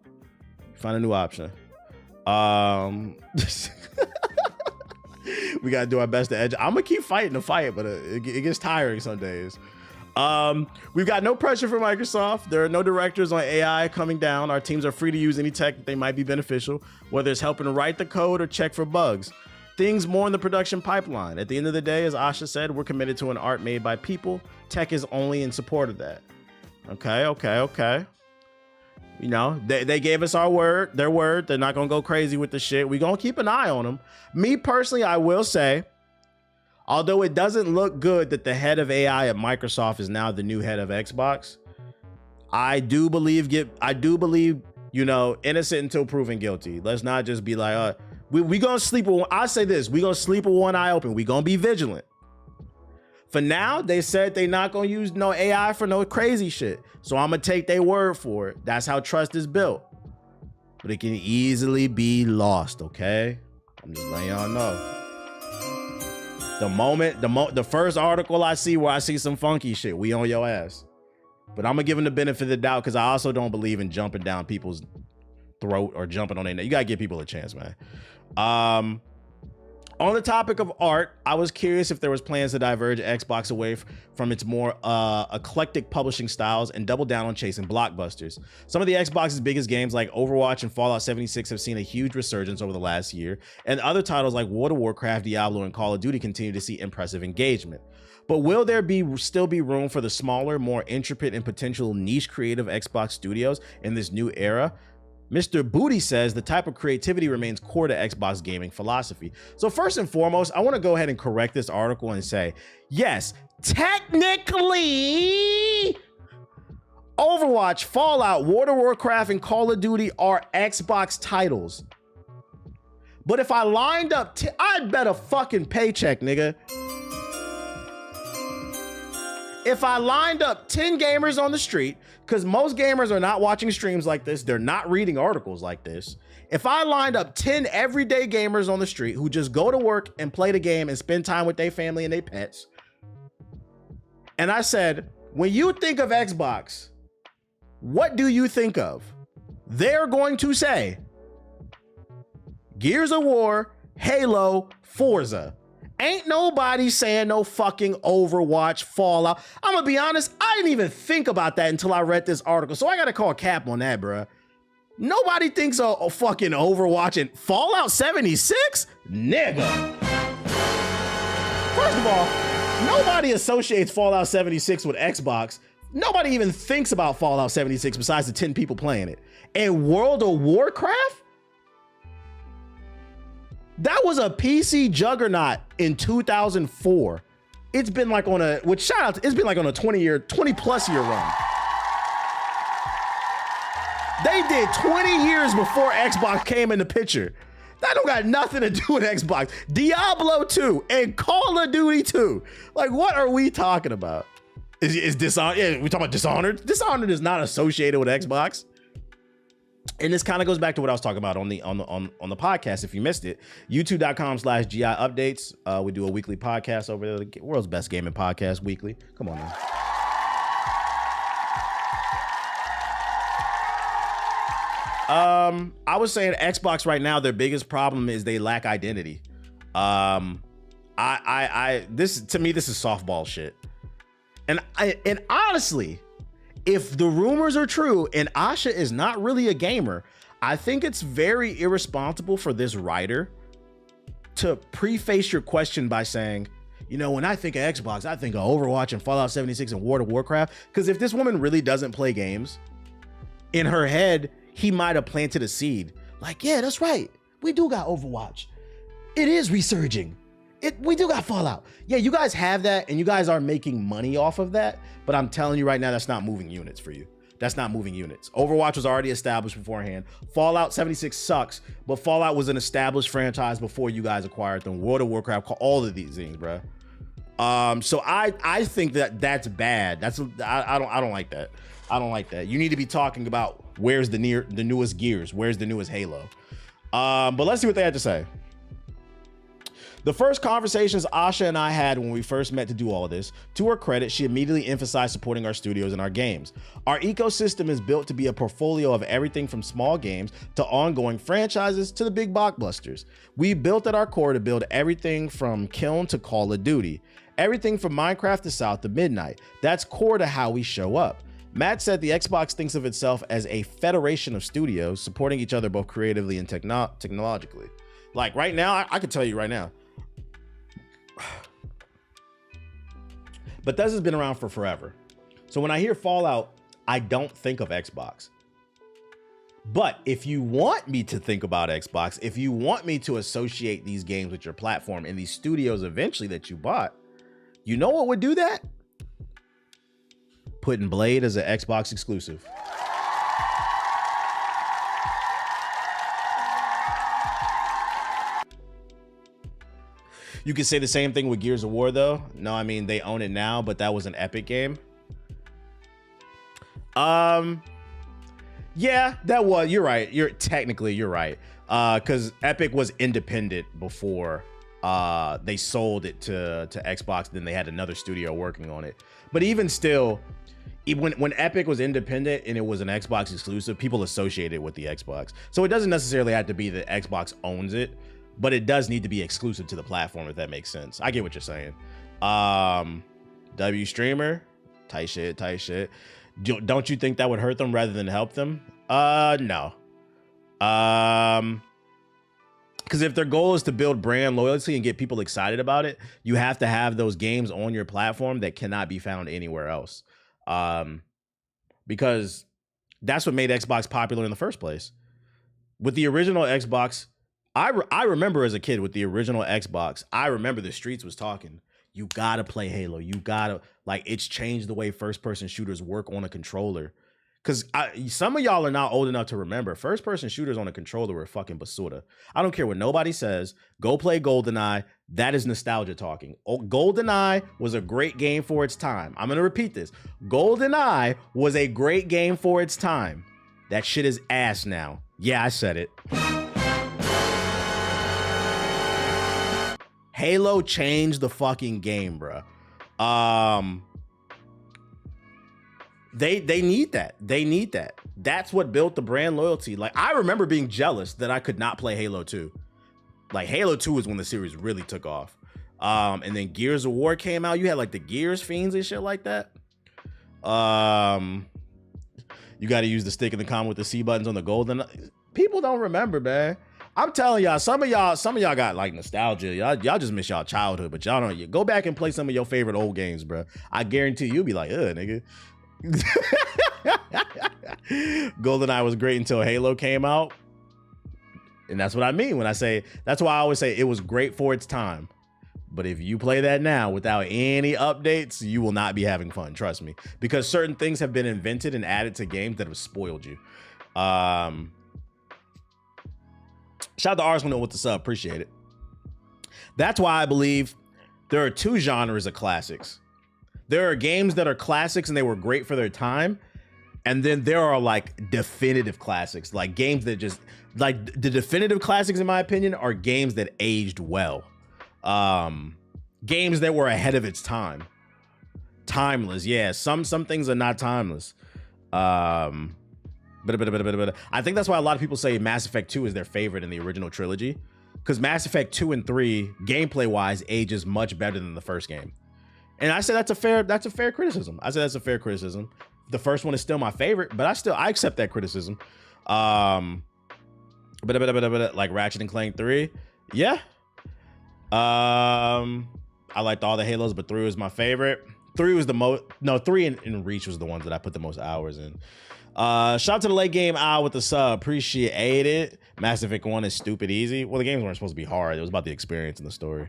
find a new option. We gotta do our best to edge. I'm gonna keep fighting the fight, but it gets tiring some days. We've got no pressure from Microsoft. There are no directors on AI coming down. Our teams are free to use any tech that they might be beneficial, whether it's helping to write the code or check for bugs. Things more in the production pipeline. At the end of the day, as Asha said, we're committed to an art made by people. Tech is only in support of that. Okay. You know, they gave us their word. They're not gonna go crazy with the shit. We gonna keep an eye on them. Me personally, I will say, although it doesn't look good that the head of AI at Microsoft is now the new head of Xbox, I do believe, you know, innocent until proven guilty. Let's not just be like, we gonna sleep with I say this, we gonna sleep with one eye open. We gonna be vigilant. For now, they said they not gonna use no AI for no crazy shit. So I'm gonna take their word for it. That's how trust is built. But it can easily be lost, okay? I'm just letting y'all know. The first article I see where I see some funky shit, we on your ass. But I'm gonna give them the benefit of the doubt because I also don't believe in jumping down people's throat or jumping on their neck. You gotta give people a chance, man. On the topic of art, I was curious if there was plans to diverge Xbox away from its more eclectic publishing styles and double down on chasing blockbusters. Some of the Xbox's biggest games like Overwatch and Fallout 76 have seen a huge resurgence over the last year, and other titles like World of Warcraft, Diablo, and Call of Duty continue to see impressive engagement. But will there still be room for the smaller, more intricate, and potential niche creative Xbox studios in this new era? Mr. Booty says the type of creativity remains core to Xbox gaming philosophy. So first and foremost, I want to go ahead and correct this article and say, yes, technically, Overwatch, Fallout, World of Warcraft, and Call of Duty are Xbox titles. But if I lined up, I'd bet a fucking paycheck, nigga. If I lined up 10 gamers on the street, because most gamers are not watching streams like this, they're not reading articles like this. If I lined up 10 everyday gamers on the street who just go to work and play the game and spend time with their family and their pets, and I said, when you think of Xbox, what do you think of? They're going to say Gears of War, Halo, Forza. Ain't nobody saying no fucking Overwatch, Fallout. I'm gonna be honest, I didn't even think about that until I read this article. So I gotta call cap on that, bruh. Nobody thinks of fucking Overwatch and Fallout 76? Nigga. First of all, nobody associates Fallout 76 with Xbox. Nobody even thinks about Fallout 76 besides the 10 people playing it. And World of Warcraft? That was a PC juggernaut in 2004. It's been like on a, which shout out, it's been like on a 20 plus year run. They did 20 years before Xbox came in the picture. That don't got nothing to do with Xbox. Diablo 2 and Call of Duty 2. Like, what are we talking about? Is Dishonored? Yeah, we talking about Dishonored. Dishonored is not associated with Xbox. And this kind of goes back to what I was talking about on the podcast. If you missed it, youtube.com/GI updates. We do a weekly podcast over there, the world's best gaming podcast weekly. Come on now. I was saying Xbox right now, their biggest problem is they lack identity. This to me, this is softball shit. And honestly, if the rumors are true and Asha is not really a gamer, I think it's very irresponsible for this writer to preface your question by saying, you know, when I think of Xbox, I think of Overwatch and Fallout 76 and World of Warcraft. Because if this woman really doesn't play games, in her head, he might have planted a seed. Like, yeah, that's right. We do got Overwatch. It is resurging. We do got Fallout. Yeah, you guys have that and you guys are making money off of that. But I'm telling you right now, that's not moving units for you. That's not moving units. Overwatch was already established beforehand. Fallout 76 sucks, but Fallout was an established franchise before you guys acquired them. World of Warcraft, all of these things, bro. So I think that's bad. I don't like that. I don't like that. You need to be talking about where's the newest Gears, where's the newest Halo. But let's see what they had to say. The first conversations Asha and I had when we first met to do all of this, to her credit, she immediately emphasized supporting our studios and our games. Our ecosystem is built to be a portfolio of everything from small games to ongoing franchises to the big blockbusters. We built at our core to build everything from Kiln to Call of Duty, everything from Minecraft to South to Midnight. That's core to how we show up. Matt said the Xbox thinks of itself as a federation of studios supporting each other both creatively and technologically. Like right now, I can tell you right now, Bethesda's been around for forever. So when I hear Fallout, I don't think of Xbox. But if you want me to think about Xbox, if you want me to associate these games with your platform and these studios eventually that you bought, you know what would do that? Putting Blade as an Xbox exclusive. You could say the same thing with Gears of War, though. No, I mean, they own it now, but that was an Epic game. Yeah, that was, you're right. You're right. Because Epic was independent before they sold it to Xbox. Then they had another studio working on it. But even still, even when Epic was independent and it was an Xbox exclusive, people associated it with the Xbox. So it doesn't necessarily have to be that Xbox owns it, but it does need to be exclusive to the platform, if that makes sense. I get what you're saying. W Streamer, tight shit. Don't you think that would hurt them rather than help them? No. Because if their goal is to build brand loyalty and get people excited about it, you have to have those games on your platform that cannot be found anywhere else. Because that's what made Xbox popular in the first place. With the original Xbox, I remember as a kid with the original Xbox, I remember the streets was talking. You gotta play Halo. You gotta, like, it's changed the way first-person shooters work on a controller. Because some of y'all are not old enough to remember, first-person shooters on a controller were fucking basura. I don't care what nobody says. Go play GoldenEye. That is nostalgia talking. GoldenEye was a great game for its time. I'm gonna repeat this. GoldenEye was a great game for its time. That shit is ass now. Yeah, I said it. Halo changed the fucking game, bro. They need that. They need that. That's what built the brand loyalty. Like, I remember being jealous that I could not play Halo 2. Like, Halo 2 is when the series really took off. And then Gears of War came out. You had like the Gears fiends and shit like that. You got to use the stick and the comm with the C buttons on the golden. People don't remember, man. I'm telling y'all, some of y'all got like nostalgia. Y'all just miss y'all childhood, but y'all don't. Go back and play some of your favorite old games, bro. I guarantee you'll be like, nigga. GoldenEye was great until Halo came out. And that's what I mean when I say, that's why I always say it was great for its time. But if you play that now without any updates, you will not be having fun, trust me. Because certain things have been invented and added to games that have spoiled you. Shout out to Arswin with the sub, appreciate it. That's why I believe there are two genres of classics. There are games that are classics and they were great for their time. And then there are like definitive classics, like games that just, like the definitive classics, in my opinion, are games that aged well. Games that were ahead of its time. Timeless, yeah. Some things are not timeless. But I think that's why a lot of people say Mass Effect 2 is their favorite in the original trilogy, because Mass Effect 2 and 3, gameplay wise, ages much better than the first game. And I say that's a fair criticism. I say that's a fair criticism. The first one is still my favorite, but I accept that criticism. Like Ratchet and Clank 3, yeah. I liked all the Halos, but 3 was my favorite. 3 was the most, no, 3 and Reach was the ones that I put the most hours in. Shout out to the late game Owl with the sub, appreciate it. Mass Effect 1 is stupid easy. Well, the games weren't supposed to be hard. It was about the experience and the story.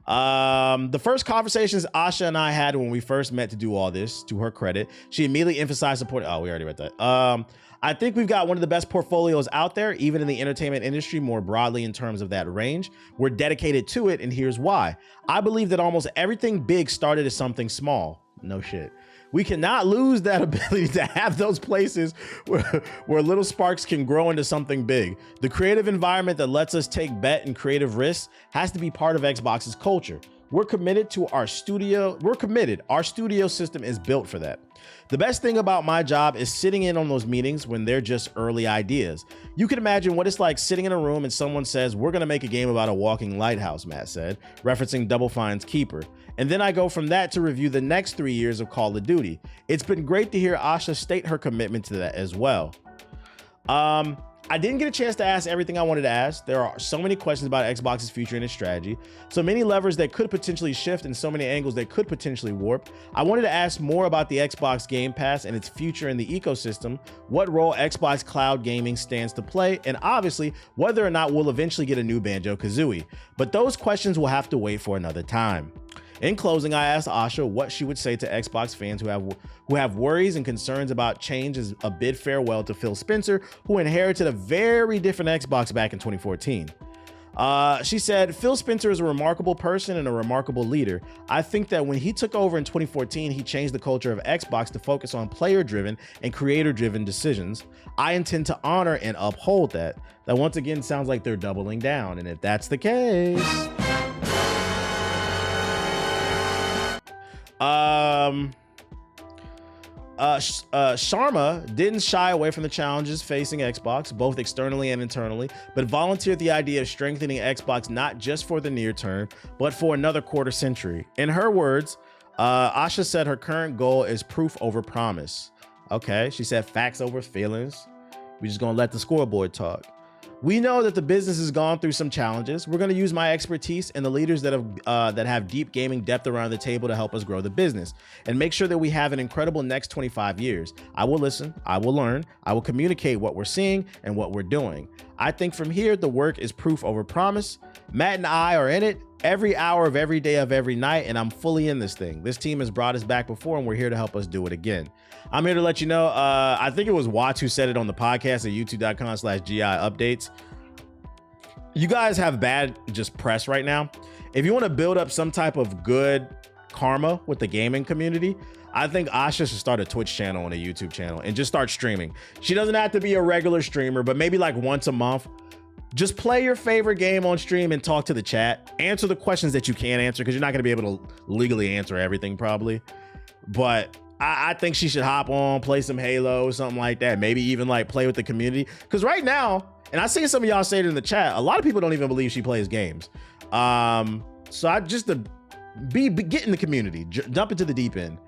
The first conversations Asha and I had when we first met to do all this, to her credit, she immediately emphasized support. Oh, we already read that. I think we've got one of the best portfolios out there, even in the entertainment industry more broadly in terms of that range. We're dedicated to it, and here's why. I believe that almost everything big started as something small. No shit. We cannot lose that ability to have those places where little sparks can grow into something big. The creative environment that lets us take bet and creative risks has to be part of Xbox's culture. We're committed to our studio. We're committed. Our studio system is built for that. The best thing about my job is sitting in on those meetings when they're just early ideas. You can imagine what it's like sitting in a room and someone says, we're going to make a game about a walking lighthouse, Matt said, referencing Double Fine's Keeper. And then I go from that to review the next 3 years of Call of Duty. It's been great to hear Asha state her commitment to that as well. I didn't get a chance to ask everything I wanted to ask. There are so many questions about Xbox's future and its strategy, so many levers that could potentially shift and so many angles that could potentially warp. I wanted to ask more about the Xbox Game Pass and its future in the ecosystem, what role Xbox Cloud Gaming stands to play, and obviously whether or not we'll eventually get a new Banjo-Kazooie. But those questions will have to wait for another time. In closing, I asked Asha what she would say to Xbox fans who have worries and concerns about change as a bid farewell to Phil Spencer, who inherited a very different Xbox back in 2014. She said, Phil Spencer is a remarkable person and a remarkable leader. I think that when he took over in 2014, he changed the culture of Xbox to focus on player-driven and creator-driven decisions. I intend to honor and uphold that. That once again sounds like they're doubling down, and if that's the case... Sharma didn't shy away from the challenges facing Xbox, both externally and internally, but volunteered the idea of strengthening Xbox not just for the near term, but for another quarter century. In her words, Asha said her current goal is proof over promise. Okay, she said facts over feelings. We're just gonna let the scoreboard talk. We know that the business has gone through some challenges. We're going to use my expertise and the leaders that have deep gaming depth around the table to help us grow the business and make sure that we have an incredible next 25 years. I will listen, I will learn, I will communicate what we're seeing and what we're doing. I think from here, the work is proof over promise. Matt and I are in it every hour of every day of every night, and I'm fully in this thing. This team has brought us back before, and we're here to help us do it again. I'm here to let you know, I think it was Watts who said it on the podcast at youtube.com/GI updates. You guys have bad just press right now. If you want to build up some type of good karma with the gaming community, I think Asha should start a Twitch channel and a YouTube channel and just start streaming. She doesn't have to be a regular streamer, but maybe like once a month. Just play your favorite game on stream and talk to the chat. Answer the questions that you can't answer because you're not going to be able to legally answer everything probably. But I think she should hop on, play some Halo or something like that. Maybe even like play with the community. Because right now, and I seen some of y'all say it in the chat, a lot of people don't even believe she plays games. So I just to get in the community, jump into the deep end.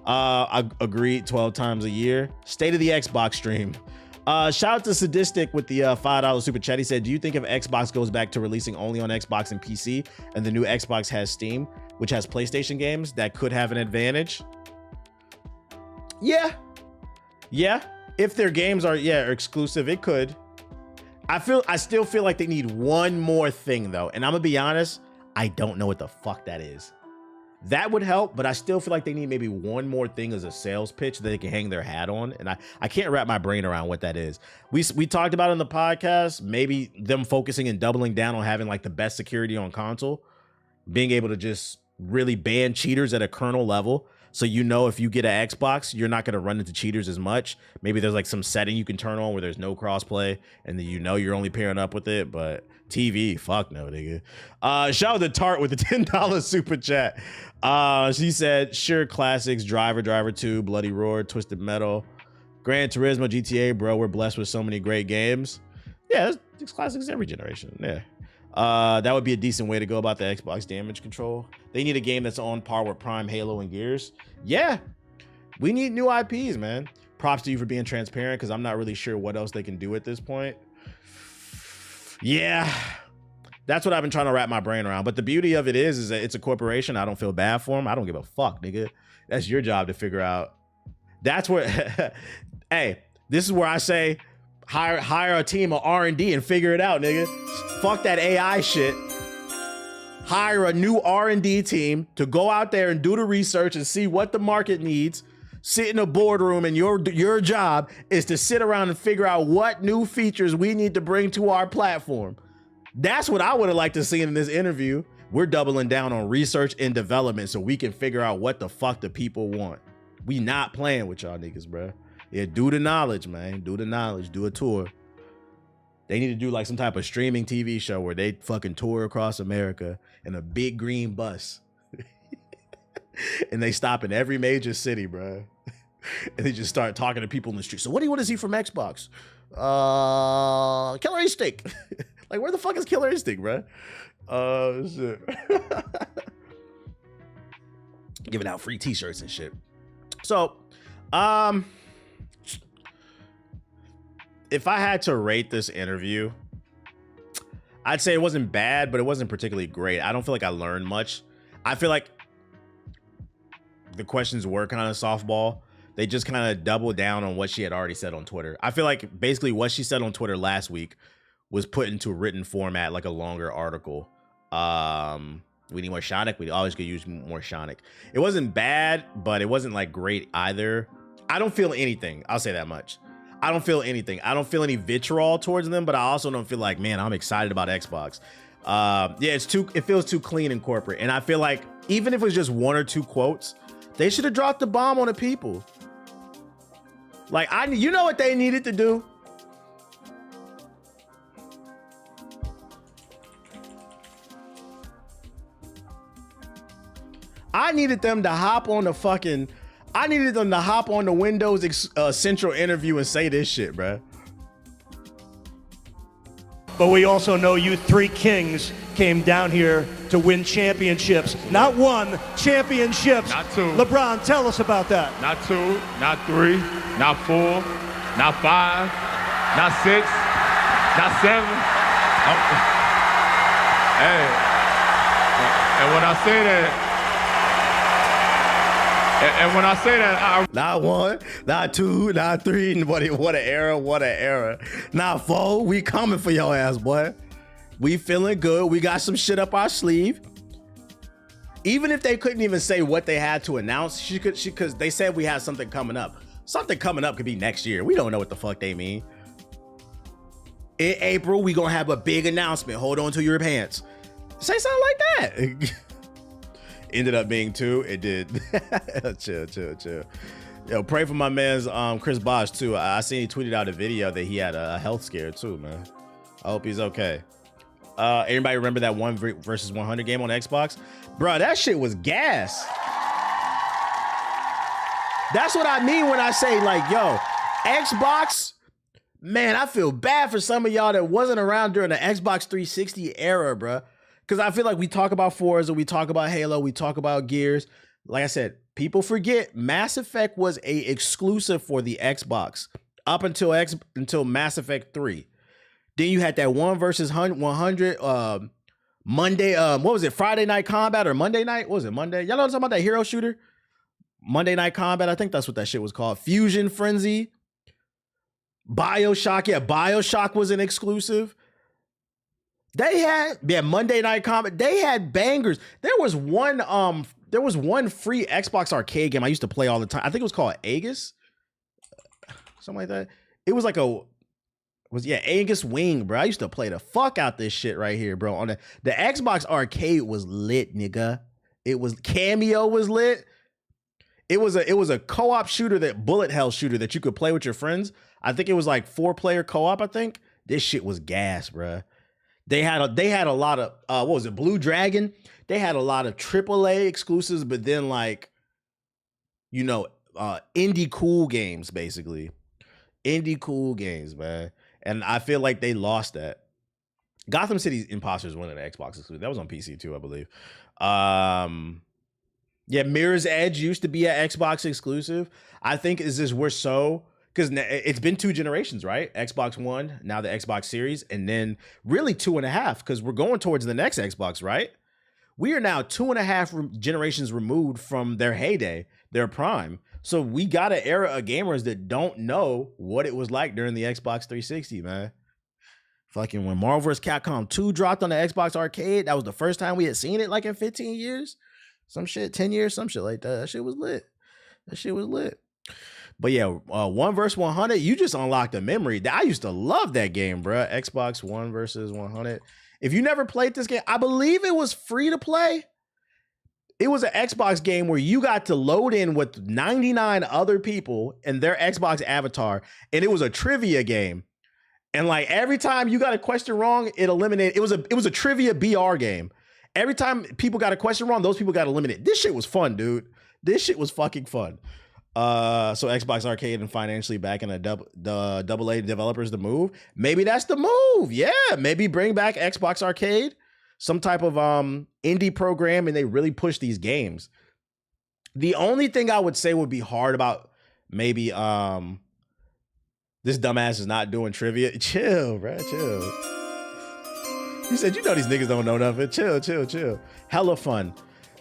I agreed 12 times a year. State of the Xbox stream. Shout out to Sadistic with the $5 super chat. He said, do you think if Xbox goes back to releasing only on Xbox and PC and the new Xbox has Steam, which has PlayStation games, that could have an advantage? Yeah. If their games are exclusive, it could. I still feel like they need one more thing though. And I'm gonna be honest, I don't know what the fuck that is. That would help, but I still feel like they need maybe one more thing as a sales pitch that they can hang their hat on. And I can't wrap my brain around what that is. We talked about it in the podcast, maybe them focusing and doubling down on having like the best security on console, being able to just really ban cheaters at a kernel level. So you know if you get an Xbox, you're not going to run into cheaters as much. Maybe there's like some setting you can turn on where there's no crossplay and then you know you're only pairing up with it. But TV, fuck no, nigga. Shout out to Tart with the $10 super chat. She said, sure, classics, Driver 2, Bloody Roar, Twisted Metal, Gran Turismo, GTA, bro. We're blessed with so many great games. Yeah, there's classics every generation. Yeah. That would be a decent way to go about the Xbox damage control. They need a game that's on par with Prime, Halo, and Gears. Yeah, we need new IPs, man. Props to you for being transparent because I'm not really sure what else they can do at this point. Yeah, that's what I've been trying to wrap my brain around. But the beauty of it is that it's a corporation. I don't feel bad for them. I don't give a fuck, nigga. That's your job to figure out. That's where, hey, this is where I say, hire a team of R&D and figure it out, nigga. Fuck that AI shit. Hire a new R&D team to go out there and do the research and see what the market needs. Sit in a boardroom and your job is to sit around and figure out what new features we need to bring to our platform. That's what I would have liked to see in this interview. We're doubling down on research and development so we can figure out what the fuck the people want. We not playing with y'all niggas, bro. Yeah, do the knowledge, man. Do the knowledge. Do a tour. They need to do like some type of streaming TV show where they fucking tour across America in a big green bus. And they stop in every major city, bro. And they just start talking to people in the street. So what do you want to see from Xbox? Killer Instinct. Like, where the fuck is Killer Instinct, bro? Shit. Giving out free t-shirts and shit. So, if I had to rate this interview, I'd say it wasn't bad, but it wasn't particularly great. I don't feel like I learned much. I feel like the questions were kind of softball. They just kind of doubled down on what she had already said on Twitter. I feel like basically what she said on Twitter last week was put into written format, like a longer article. We need more Shonik. We always could use more Shonik. It wasn't bad, but it wasn't like great either. I don't feel anything. I'll say that much. I don't feel anything. I don't feel any vitriol towards them, but I also don't feel like, man, I'm excited about Xbox. Yeah, it feels too clean and corporate. And I feel like even if it was just one or two quotes, they should have dropped the bomb on the people. Like, you know what they needed to do? I needed them to hop on the fucking... I needed them to hop on the Windows Central interview and say this shit, bruh. But we also know you three kings came down here to win championships. Not one, championships. Not two. LeBron, tell us about that. Not 2, not 3, not 4, not 5, not 6, not 7. Hey, and when I say that, not 1, not 2, not 3. What an era, what an era. Not 4, we coming for your ass, boy. We feeling good. We got some shit up our sleeve. Even if they couldn't even say what they had to announce, because they said we had something coming up. Something coming up could be next year. We don't know what the fuck they mean. In April, we gonna have a big announcement. Hold on to your pants. Say something like that. Ended up being 2. It did. chill. Yo, pray for my man's Chris Bosh too. I seen he tweeted out a video that he had a health scare too, man. I hope he's okay. Anybody remember that 1 versus 100 game on Xbox? Bro, that shit was gas. That's what I mean when I say, like, yo, Xbox, man, I feel bad for some of y'all that wasn't around during the Xbox 360 era, bro. Because I feel like we talk about Forza, we talk about Halo, we talk about Gears. Like I said, people forget Mass Effect was a exclusive for the Xbox up until Mass Effect 3. Then you had that 1 versus 100 Monday, what was it? Friday Night Combat or Monday Night? What was it? Monday? Y'all know what I'm talking about, that hero shooter? Monday Night Combat, I think that's what that shit was called. Fusion Frenzy. BioShock, yeah, BioShock was an exclusive. They had, yeah, Monday Night Combat. They had bangers. There was one free Xbox arcade game I used to play all the time. I think it was called Aegis. Something like that. It was like Aegis Wing, bro. I used to play the fuck out this shit right here, bro. On the Xbox arcade was lit, nigga. It was Cameo was lit. It was a co-op shooter, that bullet hell shooter that you could play with your friends. I think it was like 4-player co-op, I think. This shit was gas, bro. They had a lot of what was it, Blue Dragon? They had a lot of AAA exclusives, but then like, you know, indie cool games, basically. Indie cool games, man. And I feel like they lost that. Gotham City Imposters won an Xbox exclusive. That was on PC too, I believe. Yeah, Mirror's Edge used to be an Xbox exclusive. I think because it's been 2 generations, right? Xbox One, now the Xbox Series, and then really 2.5, because we're going towards the next Xbox, right? We are now 2.5 generations removed from their heyday, their prime. So we got an era of gamers that don't know what it was like during the Xbox 360, man. Fucking when Marvel vs. Capcom 2 dropped on the Xbox Arcade, that was the first time we had seen it, like in 15 years. Some shit, 10 years, some shit like that. That shit was lit. But yeah, 1 versus 100, you just unlocked a memory. I used to love that game, bro. Xbox 1 versus 100. If you never played this game, I believe it was free to play. It was an Xbox game where you got to load in with 99 other people and their Xbox avatar, and it was a trivia game. And like every time you got a question wrong, it eliminated. It was a trivia BR game. Every time people got a question wrong, those people got eliminated. This shit was fun, dude. This shit was fucking fun. So Xbox Arcade and financially backing the AA developers to move. Maybe that's the move. Yeah, maybe bring back Xbox Arcade, some type of indie program, and they really push these games. The only thing I would say would be hard about maybe This dumbass is not doing trivia. Chill, bro. Chill. He said, you know these niggas don't know nothing. Chill. Hella fun.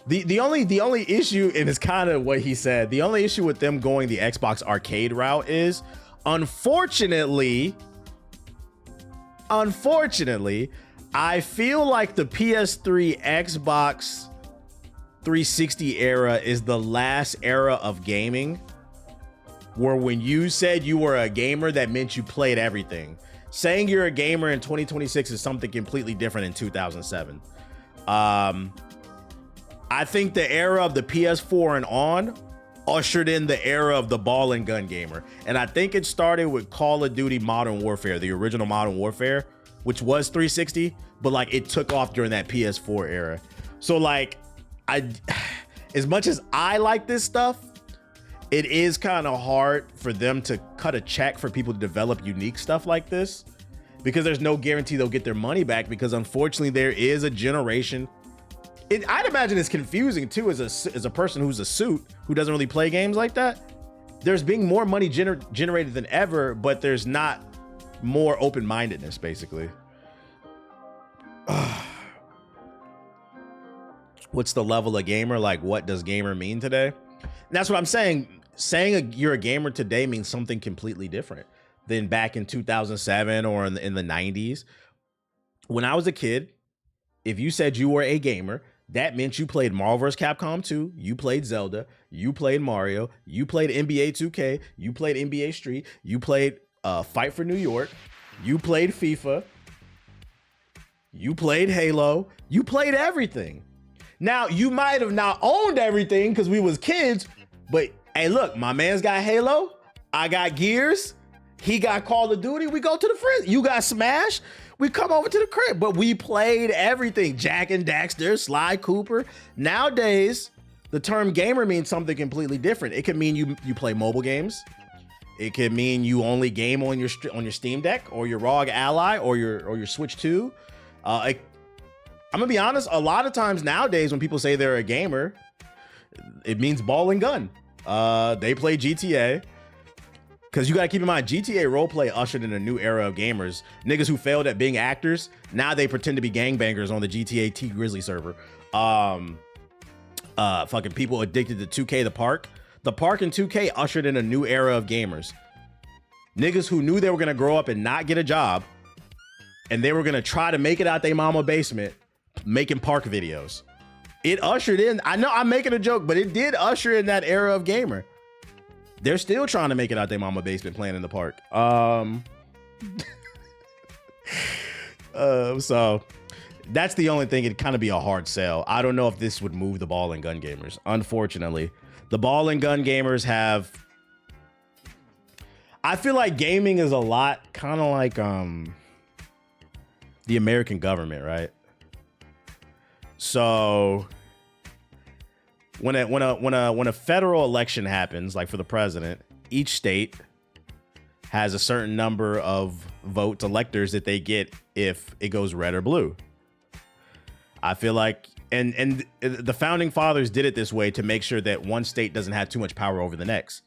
The only issue, and it's kind of what he said, the only issue with them going the Xbox arcade route is, unfortunately, I feel like the PS3 Xbox 360 era is the last era of gaming where when you said you were a gamer, that meant you played everything. Saying you're a gamer in 2026 is something completely different in 2007. I think the era of the PS4 and on ushered in the era of the ball and gun gamer. And I think it started with Call of Duty Modern Warfare, the original Modern Warfare, which was 360, but like it took off during that PS4 era. So like, as much as I like this stuff, it is kind of hard for them to cut a check for people to develop unique stuff like this, because there's no guarantee they'll get their money back, because unfortunately there is a generation. I'd imagine it's confusing too as a person who's a suit who doesn't really play games like that. There's being more money generated than ever, but there's not more open-mindedness, basically. What's the level of gamer? Like, what does gamer mean today? And that's what I'm saying. Saying you're a gamer today means something completely different than back in 2007 or in the 90s. When I was a kid, if you said you were a gamer, that meant you played Marvel vs. Capcom 2, you played Zelda, you played Mario, you played NBA 2K, you played NBA Street, you played Fight for New York, you played FIFA, you played Halo, you played everything. Now, you might have not owned everything because we was kids, but hey, look, my man's got Halo, I got Gears, he got Call of Duty, we go to the fridge. You got Smash, we come over to the crib, but we played everything. Jak and Daxter, Sly Cooper. Nowadays, the term gamer means something completely different. It could mean you play mobile games. It could mean you only game on your Steam Deck or your ROG Ally or your Switch 2. I'm gonna be honest, a lot of times nowadays when people say they're a gamer, it means ball and gun. They play GTA. Because you gotta keep in mind, GTA roleplay ushered in a new era of gamers. Niggas who failed at being actors, now they pretend to be gangbangers on the GTA T Grizzly server. Fucking people addicted to 2K The Park. The Park and 2K ushered in a new era of gamers. Niggas who knew they were gonna grow up and not get a job, and they were gonna try to make it out their mama basement, making park videos. It ushered in, I know I'm making a joke, but it did usher in that era of gamer. They're still trying to make it out their mama basement playing in the park. So that's the only thing. It'd kind of be a hard sell. I don't know if this would move the ball and gun gamers. Unfortunately, the ball and gun gamers have, I feel like gaming is a lot kind of like the American government, right? So when a federal election happens, like for the president, each state has a certain number of votes, electors that they get if it goes red or blue. I feel like, and the founding fathers did it this way to make sure that one state doesn't have too much power over the next.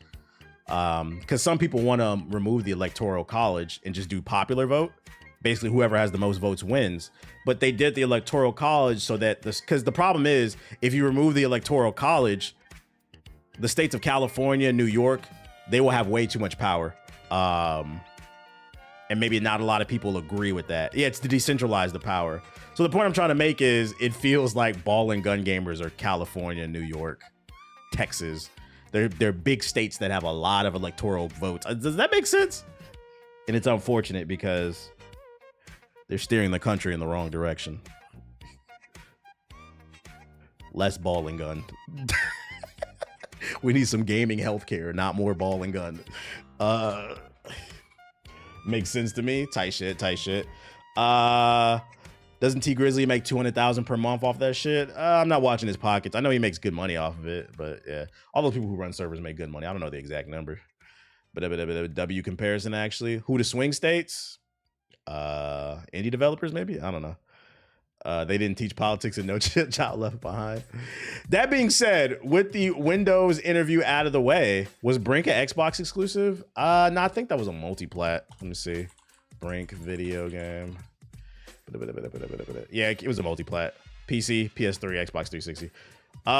Because some people want to remove the electoral college and just do popular vote. Basically, whoever has the most votes wins. But they did the electoral college so that because the problem is, if you remove the electoral college, the states of California, New York, they will have way too much power. And maybe not a lot of people agree with that. Yeah, it's to decentralize the power. So the point I'm trying to make is it feels like ball and gun gamers are California, New York, Texas. They're big states that have a lot of electoral votes. Does that make sense? And it's unfortunate because they're steering the country in the wrong direction. Less ball and gun. We need some gaming healthcare, not more ball and gun. Makes sense to me. Tight shit. Doesn't T Grizzly make 200,000 per month off that shit? I'm not watching his pockets. I know he makes good money off of it, but yeah, all those people who run servers make good money. I don't know the exact number, but a W comparison actually. Who the swing states? Indie developers maybe? I don't know. They didn't teach politics and No Child Left Behind. That being said, with the Windows interview out of the way, was Brink an Xbox exclusive? No, I think that was a multi-plat. Let me see. Brink video game. Yeah, it was a multi-plat. PC, PS3, Xbox 360. A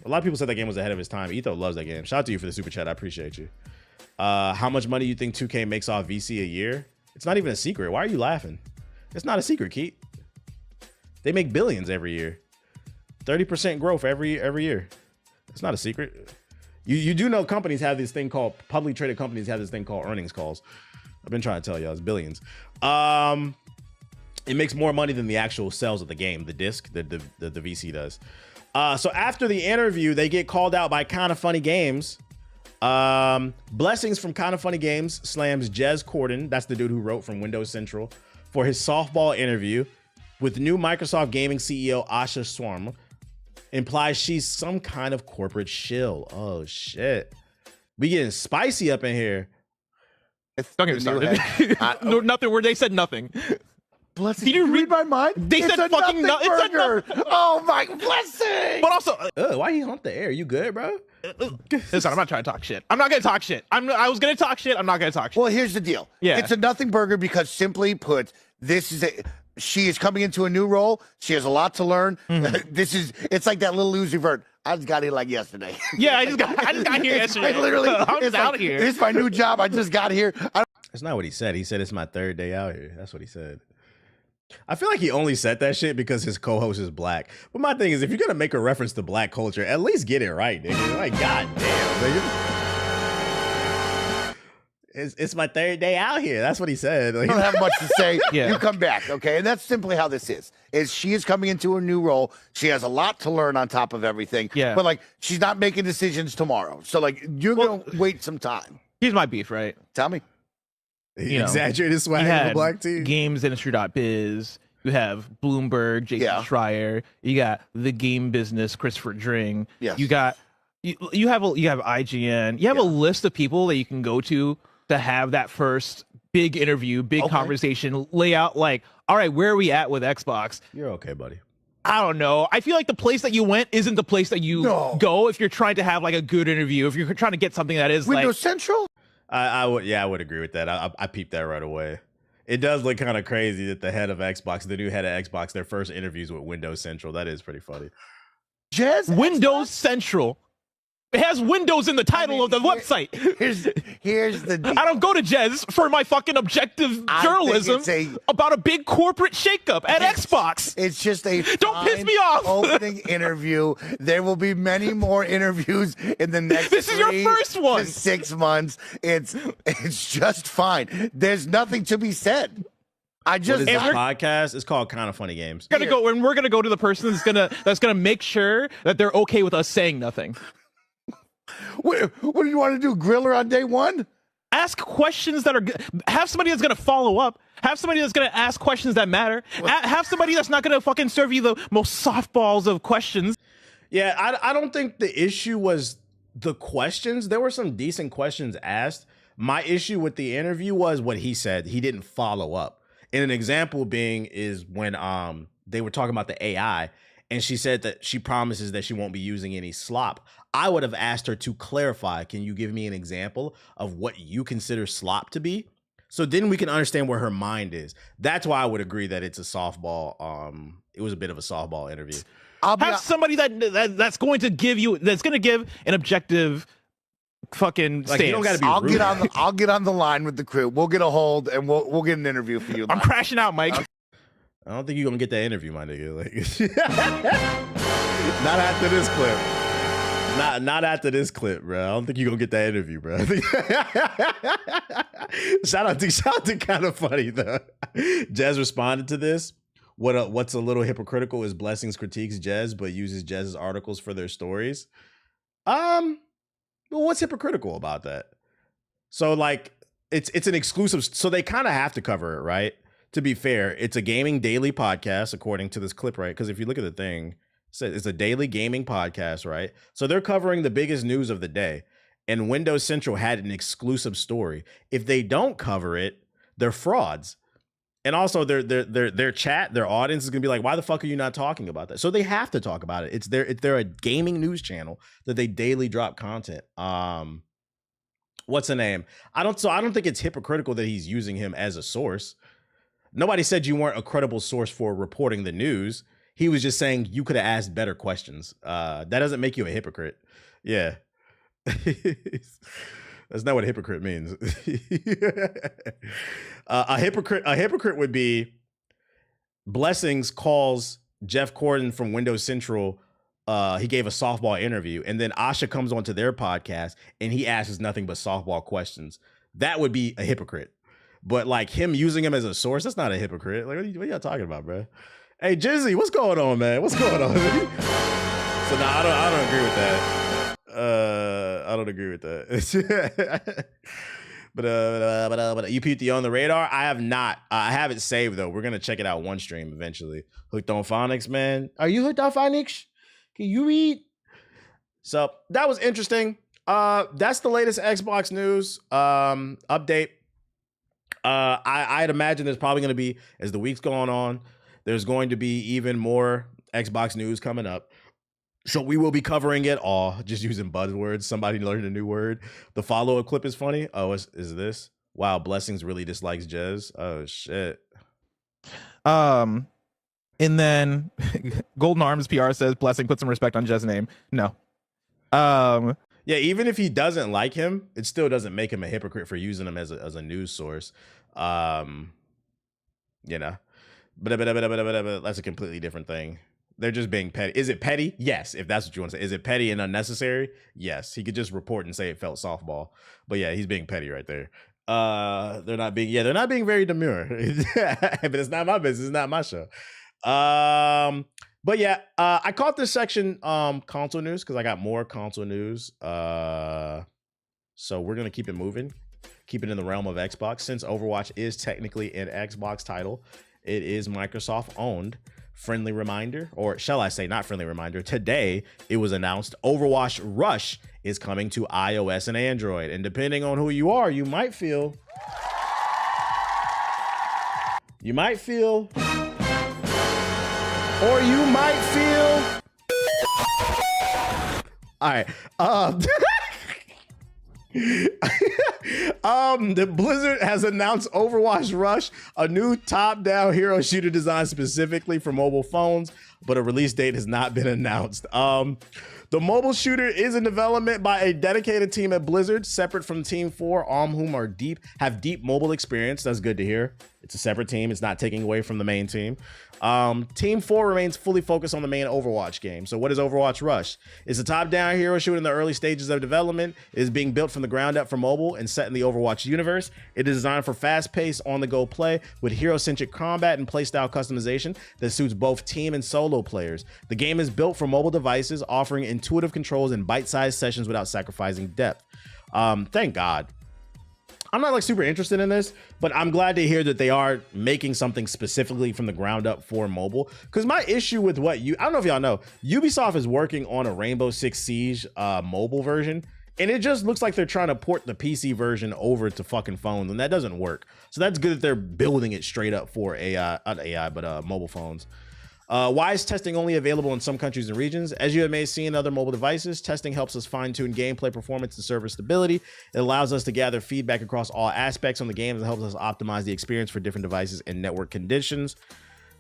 lot of people said that game was ahead of its time. Etho loves that game. Shout out to you for the super chat. I appreciate you. How much money you think 2K makes off VC a year? It's not even a secret. Why are you laughing? It's not a secret, Keith. They make billions every year. 30% growth every year. It's not a secret. You do know companies have this thing called, publicly traded companies have this thing called earnings calls. I've been trying to tell y'all, it's billions. It makes more money than the actual sales of the game, the disc, the VC does. So after the interview, they get called out by Kinda Funny Games. Blessings from Kinda Funny Games slams Jez Corden, that's the dude who wrote from Windows Central, for his softball interview with new Microsoft Gaming CEO Asha Swarm. Implies she's some kind of corporate shill. Oh shit. We getting spicy up in here. Don't get me started. No, nothing. Where they said nothing. Blessing. Did you read my mind? They said fucking nothing. It said nothing. Oh my blessing! But also, why you hump the air? You good, bro? Listen, I'm not trying to talk shit. I'm not gonna talk shit. I was gonna talk shit. I'm not gonna talk shit. Well, here's the deal. Yeah. It's a nothing burger because, simply put, she is coming into a new role. She has a lot to learn. It's like that little Uzi Vert. I just got here like yesterday. Yeah, I just got here yesterday. I'm just out here. It's my new job. I just got here. That's not what he said. He said it's my third day out here. That's what he said. I feel like he only said that shit because his co-host is black. But my thing is, if you're gonna make a reference to black culture, at least get it right, nigga. Like, goddamn, nigga. It's my third day out here. That's what he said. Like, I don't have much to say. Yeah. You come back, okay? And that's simply how this is she is coming into a new role. She has a lot to learn on top of everything. Yeah. But, like, she's not making decisions tomorrow. So, like, you're going to wait some time. Here's my beef, right? Tell me. he exaggerated swag of a black team. GamesIndustry.biz. You have Bloomberg, Jason Schreier. You got the game business, Christopher Dring. Yes. You got you have IGN. You have a list of people that you can go to have that first big interview, big conversation, lay out like, all right, where are we at with Xbox? You're okay, buddy. I don't know. I feel like the place that you went isn't the place that you go if you're trying to have like a good interview. If you're trying to get something that is Windows Central? I would agree with that. I peeped that right away. It does look kind of crazy that the head of Xbox, the new head of Xbox, their first interviews with Windows Central. That is pretty funny. Windows Central. It has Windows in the title of the website. Here's the deal. I don't go to Jez for my fucking objective journalism about a big corporate shakeup at Xbox. It's just a don't piss me off. Opening interview. There will be many more interviews in the next. This is your first one. 6 months. It's just fine. There's nothing to be said. What is this podcast? It's called Kinda Funny Games. We're gonna go to the person that's gonna make sure that they're okay with us saying nothing. What do you want to do? Grill her on day one? Ask questions that are good. Have somebody that's going to follow up. Have somebody that's going to ask questions that matter. Have somebody that's not going to fucking serve you the most softballs of questions. Yeah, I don't think the issue was the questions. There were some decent questions asked. My issue with the interview was what he said. He didn't follow up. And an example being is when they were talking about the AI, and she said that she promises that she won't be using any slop. I would have asked her to clarify, can you give me an example of what you consider slop to be? So then we can understand where her mind is. That's why I would agree that it's a softball. It was a bit of a softball interview. Have somebody that's going to give an objective fucking stance. You don't gotta be I'll get on the line with the crew. We'll get a hold and we'll get an interview for you. I'm crashing out, Mike. I don't think you're gonna get that interview, my nigga. Like, not after this clip. Not after this clip, bro. I don't think you're gonna get that interview, bro. Shout out to Kinda Funny though. Jez responded to this. What's a little hypocritical is Blessings critiques Jez, but uses Jez's articles for their stories. Well, what's hypocritical about that? So like, it's an exclusive, so they kind of have to cover it, right? To be fair, it's a gaming daily podcast, according to this clip, right? Because if you look at the thing, it's a daily gaming podcast, right? So they're covering the biggest news of the day. And Windows Central had an exclusive story. If they don't cover it, they're frauds. And also their chat, their audience is gonna be like, why the fuck are you not talking about that? So they have to talk about it. They're a gaming news channel that they daily drop content. What's the name? I don't think it's hypocritical that he's using him as a source. Nobody said you weren't a credible source for reporting the news. He was just saying you could have asked better questions. That doesn't make you a hypocrite. Yeah. That's not what a hypocrite means. A hypocrite would be Blessings calls Jeff Gordon from Windows Central. He gave a softball interview, and then Asha comes onto their podcast and he asks nothing but softball questions. That would be a hypocrite. But like him using him as a source, that's not a hypocrite. Like, what are y'all talking about, bro? Hey, Jizzy, what's going on, man? What's going on? So no, I don't agree with that. I don't agree with that. but you peeped the On the Radar? I have not. I have it saved though. We're gonna check it out one stream eventually. Hooked on Phonics, man. Are you hooked on Phonics? Can you read? So that was interesting. That's the latest Xbox news update. I'd imagine there's probably gonna be, as the week's going on, there's going to be even more Xbox news coming up. So we will be covering it all, just using buzzwords. Somebody learned a new word. The follow-up clip is funny. Oh, is this? Wow, Blessings really dislikes Jez. Oh, shit. And then Golden Arms PR says, Blessing, put some respect on Jez's name. No. Yeah, even if he doesn't like him, it still doesn't make him a hypocrite for using him as a news source. You know. But that's a completely different thing. They're just being petty. Is it petty? Yes, if that's what you want to say. Is it petty and unnecessary? Yes. He could just report and say it felt softball. But yeah, he's being petty right there. They're not being very demure. But it's not my business, it's not my show. But yeah, I caught this section console news because I got more console news. So we're gonna keep it moving, keep it in the realm of Xbox. Since Overwatch is technically an Xbox title, it is Microsoft owned. Friendly reminder, or shall I say not friendly reminder, today it was announced Overwatch Rush is coming to iOS and Android. And depending on who you are, you might feel or you might feel all right. The Blizzard has announced Overwatch Rush, a new top-down hero shooter designed specifically for mobile phones, but a release date has not been announced. The mobile shooter is in development by a dedicated team at Blizzard, separate from Team 4, whom have deep mobile experience. That's good to hear. It's a separate team. It's not taking away from the main team. Team 4 remains fully focused on the main Overwatch game. So what is Overwatch Rush? It's a top-down hero shooter in the early stages of development. It is being built from the ground up for mobile and set in the Overwatch universe. It is designed for fast-paced, on-the-go play with hero-centric combat and playstyle customization that suits both team and solo players. The game is built for mobile devices, offering intuitive controls and bite-sized sessions without sacrificing depth. Thank God. I'm not like super interested in this, but I'm glad to hear that they are making something specifically from the ground up for mobile. Because my issue with I don't know if y'all know, Ubisoft is working on a Rainbow Six Siege mobile version, and it just looks like they're trying to port the PC version over to fucking phones, and that doesn't work. So that's good that they're building it straight up for mobile phones. Why is testing only available in some countries and regions? As you may have seen in other mobile devices, testing helps us fine-tune gameplay performance and server stability. It allows us to gather feedback across all aspects on the games and helps us optimize the experience for different devices and network conditions.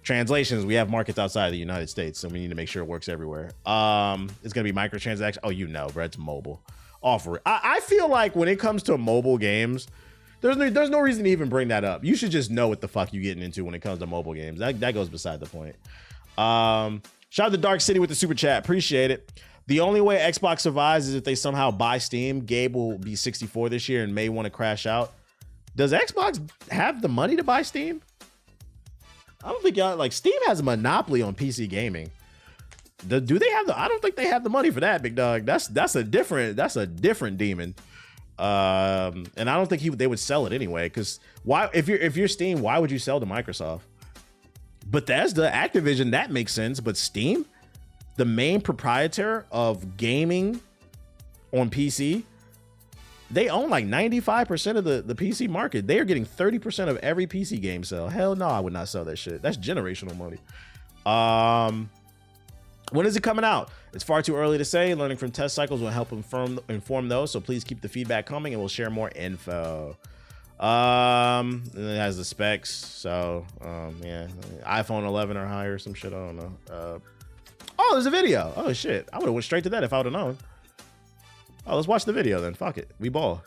Translations, we have markets outside of the United States, so we need to make sure it works everywhere. It's going to be microtransactions. Oh, bro, it's mobile. Offer it. I feel like when it comes to mobile games, there's no reason to even bring that up. You should just know what the fuck you're getting into when it comes to mobile games. That goes beside the point. Shout out to Dark City with the super chat. Appreciate it. The only way Xbox survives is if they somehow buy Steam. Gabe will be 64 this year and may want to crash out. Does Xbox have the money to buy Steam? I don't think Steam has a monopoly on PC gaming. Do they have I don't think they have the money for that, big dog. That's a different demon. And I don't think they would sell it anyway. Because why, if you're Steam, why would you sell to Microsoft? Bethesda, Activision, that makes sense. But Steam, the main proprietor of gaming on PC, They own like 95% of the PC market. They are getting 30% of every PC game sale. Hell no, I would not sell that shit. That's generational money. When is it coming out? It's far too early to say. Learning from test cycles will help inform those. So please keep the feedback coming, and we'll share more info. And it has the specs. So yeah, iPhone 11 or higher, some shit. I don't know. Oh, there's a video. Oh shit, I would have went straight to that if I would have known. Oh, let's watch the video then. Fuck it. We ball.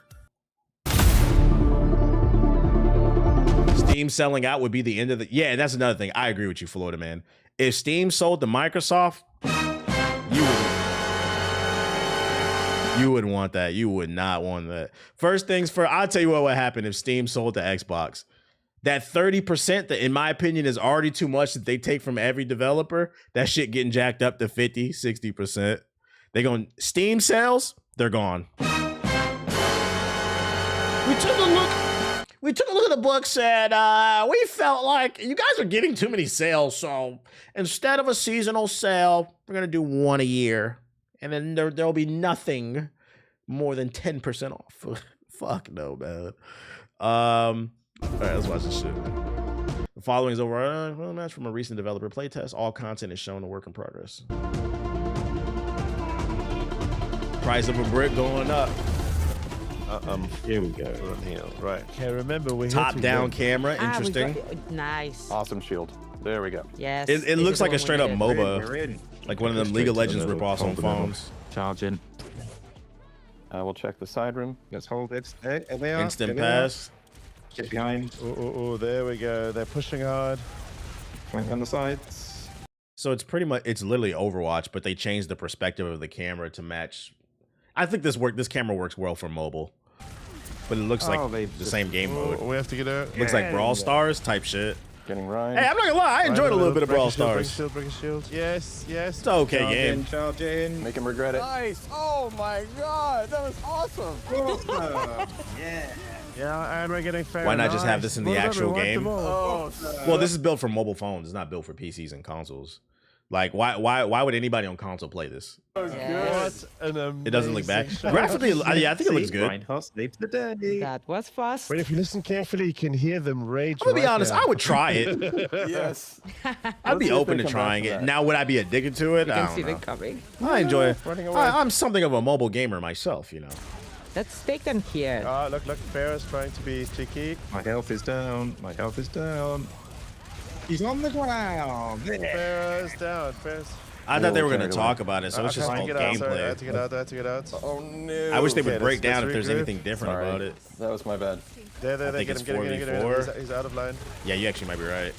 Steam selling out would be the end of the... Yeah, that's another thing. I agree with you, Florida man. If Steam sold to Microsoft, you wouldn't want that. You would not want that. First things first, I'll tell you what would happen if Steam sold to Xbox. That 30% that, in my opinion, is already too much that they take from every developer, that shit getting jacked up to 50, 60%. They going Steam sales, they're gone. We took a look at the books and we felt like you guys are getting too many sales. So instead of a seasonal sale, we're going to do one a year. And then there'll be nothing more than 10% off. Fuck no, man. All right, let's watch this shit. The following is over a match from a recent developer playtest. All content is shown a work in progress. Price of a brick going up. Here we go. Right. Okay, remember we top-down camera. Interesting. Nice. Awesome shield. There we go. Yes. It looks like a straight-up MOBA. Like one of them League of Legends rip-offs on phones. Charging. We'll check the side room. Let's hold it. Hey, they are. Instant pass. Get behind. Oh, there we go. They're pushing hard. Flank on the sides. So it's literally Overwatch, but they changed the perspective of the camera to match. I think this camera works well for mobile, but it looks like the same game mode. We have to get out. Looks like Brawl Stars type shit. Getting right. Hey, I'm not gonna lie, I enjoyed a little bit of Brawl Stars. Break a shield. Yes. It's an okay game. Charge in. Make him regret it. Nice. Oh my God, that was awesome. Yeah, and we're getting fair. Why not just have this in the actual game? Oh, Well, this is built for mobile phones. It's not built for PCs and consoles. Like, why would anybody on console play this? What an amazing It doesn't look bad. shot. Graphically, yeah, I think it looks good. Reinhardt saved the day. That was fast. But if you listen carefully, you can hear them rage. I'm gonna be right honest, now. I would try it. yes. I'd be see if open they to come back trying to it. that. Now, would I be addicted to it? You I can don't see know. them coming. I enjoy it. Running away. I'm something of a mobile gamer myself, you know. Let's take them here. Look, Ferris trying to be cheeky. My health is down. My health is down. He's on the ground. Ferris down. Ferris. I thought they were gonna carried talk about it, so it's just all I had gameplay. to get out. I had to get out. Oh no. I wish they would Okay, break let's down if there's regroup. anything different Sorry. about it. That was my bad. There. think Get it's him. 4v4. He's out of line. Yeah, you actually might be right.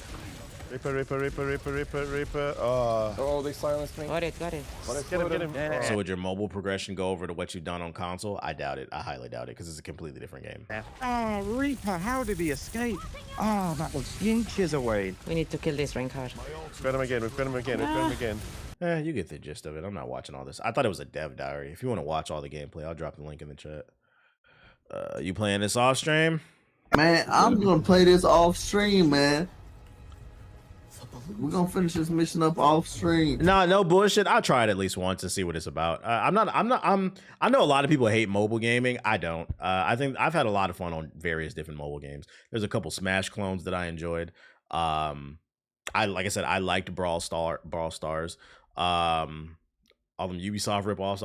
Reaper. Oh. Oh, they silenced me. Got it. Get him. So would your mobile progression go over to what you've done on console? I doubt it. I highly doubt it because it's a completely different game. Oh, Reaper, how did he escape? Oh, that was inches away. We need to kill this Reinhardt. We've got him again. You get the gist of it. I'm not watching all this. I thought it was a dev diary. If you want to watch all the gameplay, I'll drop the link in the chat. You playing this off stream? Man, I'm gonna play this off stream, man. We're gonna finish this mission up off stream. No bullshit. I'll try it at least once and see what it's about. I know a lot of people hate mobile gaming. I don't. I think I've had a lot of fun on various different mobile games. There's a couple Smash clones that I enjoyed. Like I said, I liked Brawl Stars. All them Ubisoft ripoffs.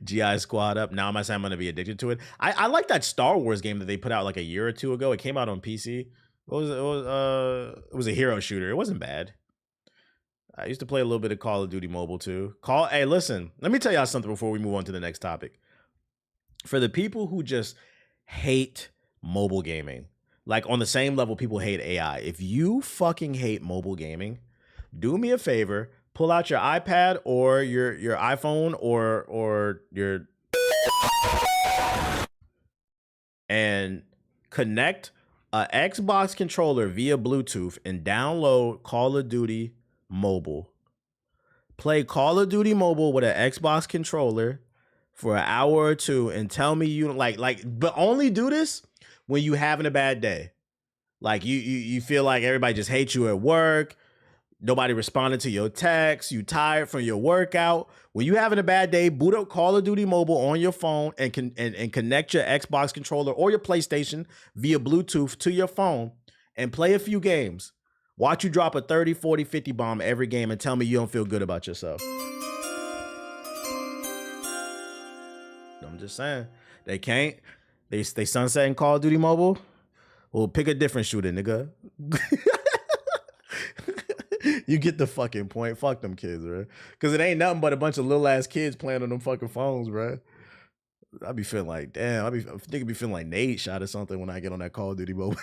GI Squad Up. Now am I saying I'm gonna be addicted to it? I like that Star Wars game that they put out like a year or two ago. It came out on PC. It was a hero shooter. It wasn't bad. I used to play a little bit of Call of Duty Mobile too. Hey, listen, let me tell y'all something before we move on to the next topic. For the people who just hate mobile gaming, like on the same level people hate AI, if you fucking hate mobile gaming, do me a favor, pull out your iPad or your iPhone or your and connect a Xbox controller via Bluetooth and download Call of Duty Mobile. Play Call of Duty Mobile with an Xbox controller for an hour or two and tell me you but only do this when you having a bad day. Like you feel like everybody just hates you at work. Nobody responded to your text. You tired from your workout. When you having a bad day, boot up Call of Duty Mobile on your phone and connect your Xbox controller or your PlayStation via Bluetooth to your phone and play a few games. Watch you drop a 30, 40, 50 bomb every game and tell me you don't feel good about yourself. I'm just saying. They can't. They sunsetting Call of Duty Mobile. Well, pick a different shooter, nigga. You get the fucking point. Fuck them kids, bro. Because it ain't nothing but a bunch of little ass kids playing on them fucking phones, bro. I be feeling like, damn, I think be feeling like Nate shot or something when I get on that Call of Duty Mobile.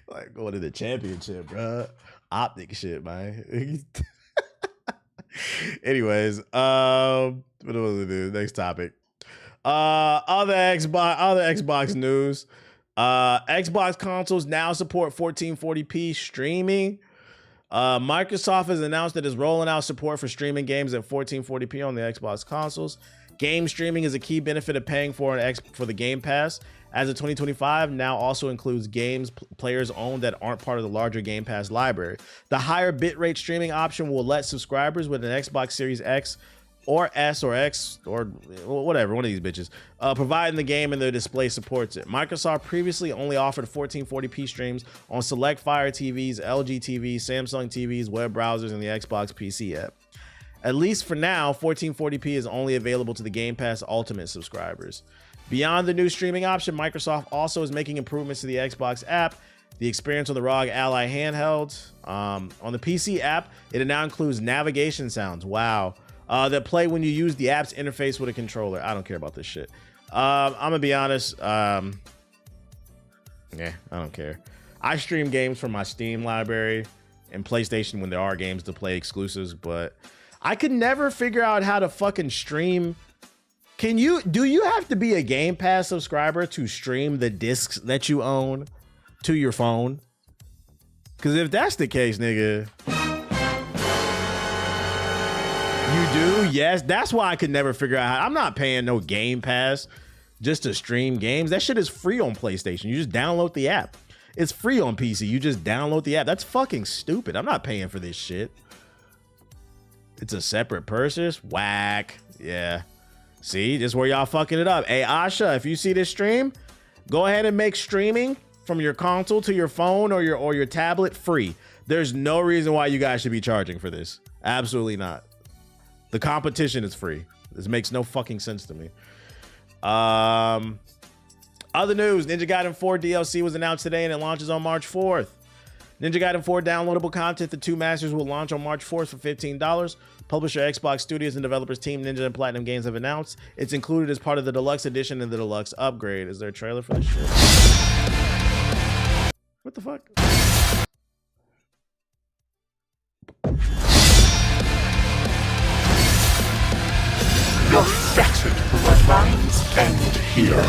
Like going to the championship, bro. Optic shit, man. Anyways, what was it do? Next topic. Other Xbox news. Xbox consoles now support 1440p streaming. Microsoft has announced that it's rolling out support for streaming games at 1440p on the Xbox consoles. Game streaming is a key benefit of paying for the Game Pass. As of 2025, now also includes games players own that aren't part of the larger Game Pass library. The higher bitrate streaming option will let subscribers with an Xbox Series X or S or X or whatever, one of these bitches, providing the game and their display supports it. Microsoft previously only offered 1440p streams on select Fire TVs, LG TVs, Samsung TVs, web browsers, and the Xbox PC app. At least for now, 1440p is only available to the Game Pass Ultimate subscribers. Beyond the new streaming option, Microsoft also is making improvements to the Xbox app, the experience on the ROG Ally handheld. On the PC app, it now includes navigation sounds. Wow. That play when you use the app's interface with a controller. I don't care about this shit. I'm gonna be honest. Yeah, I don't care. I stream games from my Steam library and PlayStation when there are games to play exclusives, but I could never figure out how to fucking stream. Do you have to be a Game Pass subscriber to stream the discs that you own to your phone? Because if that's the case, nigga. You do? Yes. That's why I could never figure out how. I'm not paying no Game Pass just to stream games. That shit is free on PlayStation. You just download the app. It's free on PC. You just download the app. That's fucking stupid. I'm not paying for this shit. It's a separate purchase. Whack. Yeah. See, just where y'all fucking it up. Hey, Asha, if you see this stream, go ahead and make streaming from your console to your phone or your tablet free. There's no reason why you guys should be charging for this. Absolutely not. The competition is free. This makes no fucking sense to me. Other news, Ninja Gaiden 4 DLC was announced today and it launches on March 4th. Ninja Gaiden 4 downloadable content, The Two Masters, will launch on March 4th for $15. Publisher Xbox Studios and developers Team Ninja and Platinum Games have announced it's included as part of the deluxe edition and the deluxe upgrade. Is there a trailer for this shit? What the fuck? Your fetid rhymes end here.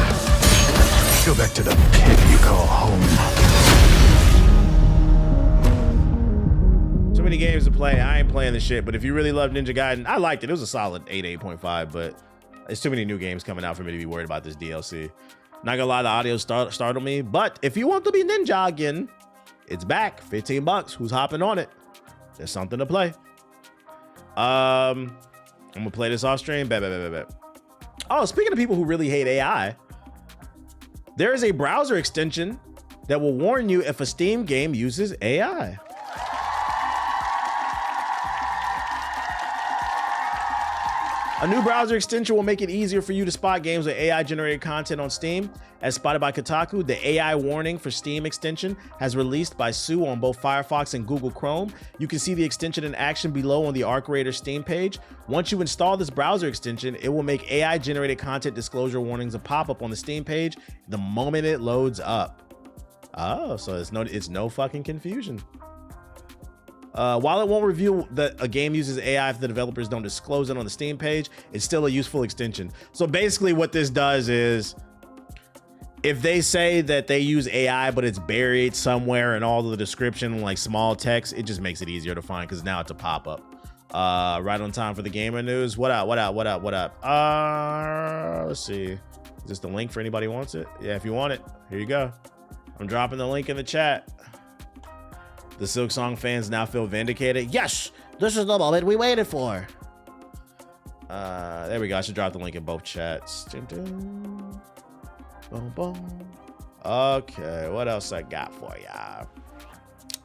Go back to the pit you call home. So many games to play. I ain't playing this shit, but if you really love Ninja Gaiden, I liked it. It was a solid 8.5, but there's too many new games coming out for me to be worried about this DLC. Not gonna lie, the audio startled me, but if you want to be Ninja again, it's back. $15. Who's hopping on it? There's something to play. I'm gonna play this off stream. Bet. Oh, speaking of people who really hate AI, there is a browser extension that will warn you if a Steam game uses AI. A new browser extension will make it easier for you to spot games with AI-generated content on Steam. As spotted by Kotaku, the AI warning for Steam extension has released by Sue on both Firefox and Google Chrome. You can see the extension in action below on the Arc Raider Steam page. Once you install this browser extension, it will make AI-generated content disclosure warnings a pop-up on the Steam page the moment it loads up. Oh, so it's no fucking confusion. While it won't reveal that a game uses AI if the developers don't disclose it on the Steam page, it's still a useful extension. So basically what this does is, if they say that they use AI, but it's buried somewhere in all of the description, like small text, it just makes it easier to find because now it's a pop-up. Right on time for the gamer news. What up? Let's see. Is this the link for anybody who wants it? Yeah, if you want it, here you go. I'm dropping the link in the chat. The Silk Song fans now feel vindicated. Yes, this is the moment we waited for. There we go. I should drop the link in both chats. Dun, dun. Boom, boom. Okay, what else I got for y'all?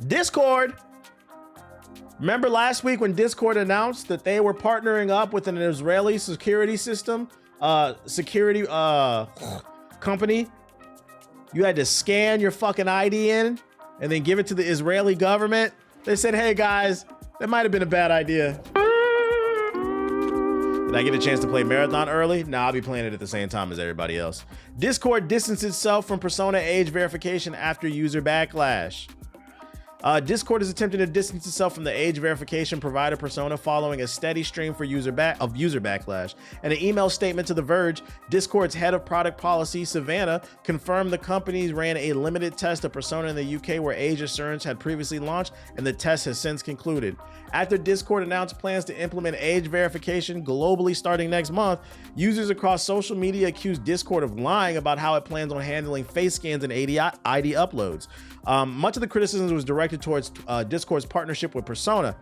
Discord. Remember last week when Discord announced that they were partnering up with an Israeli security system, security company? You had to scan your fucking ID in and then give it to the Israeli government. They said, hey guys, that might have been a bad idea. Did I get a chance to play Marathon early? Nah, I'll be playing it at the same time as everybody else. Discord distanced itself from Persona age verification after user backlash. Discord is attempting to distance itself from the age verification provider Persona following a steady stream for user backlash. In an email statement to The Verge, Discord's head of product policy, Savannah, confirmed the companies ran a limited test of Persona in the UK where age assurance had previously launched, and the test has since concluded. After Discord announced plans to implement age verification globally starting next month, users across social media accused Discord of lying about how it plans on handling face scans and ID uploads. Much of the criticism was directed towards Discord's partnership with Persona,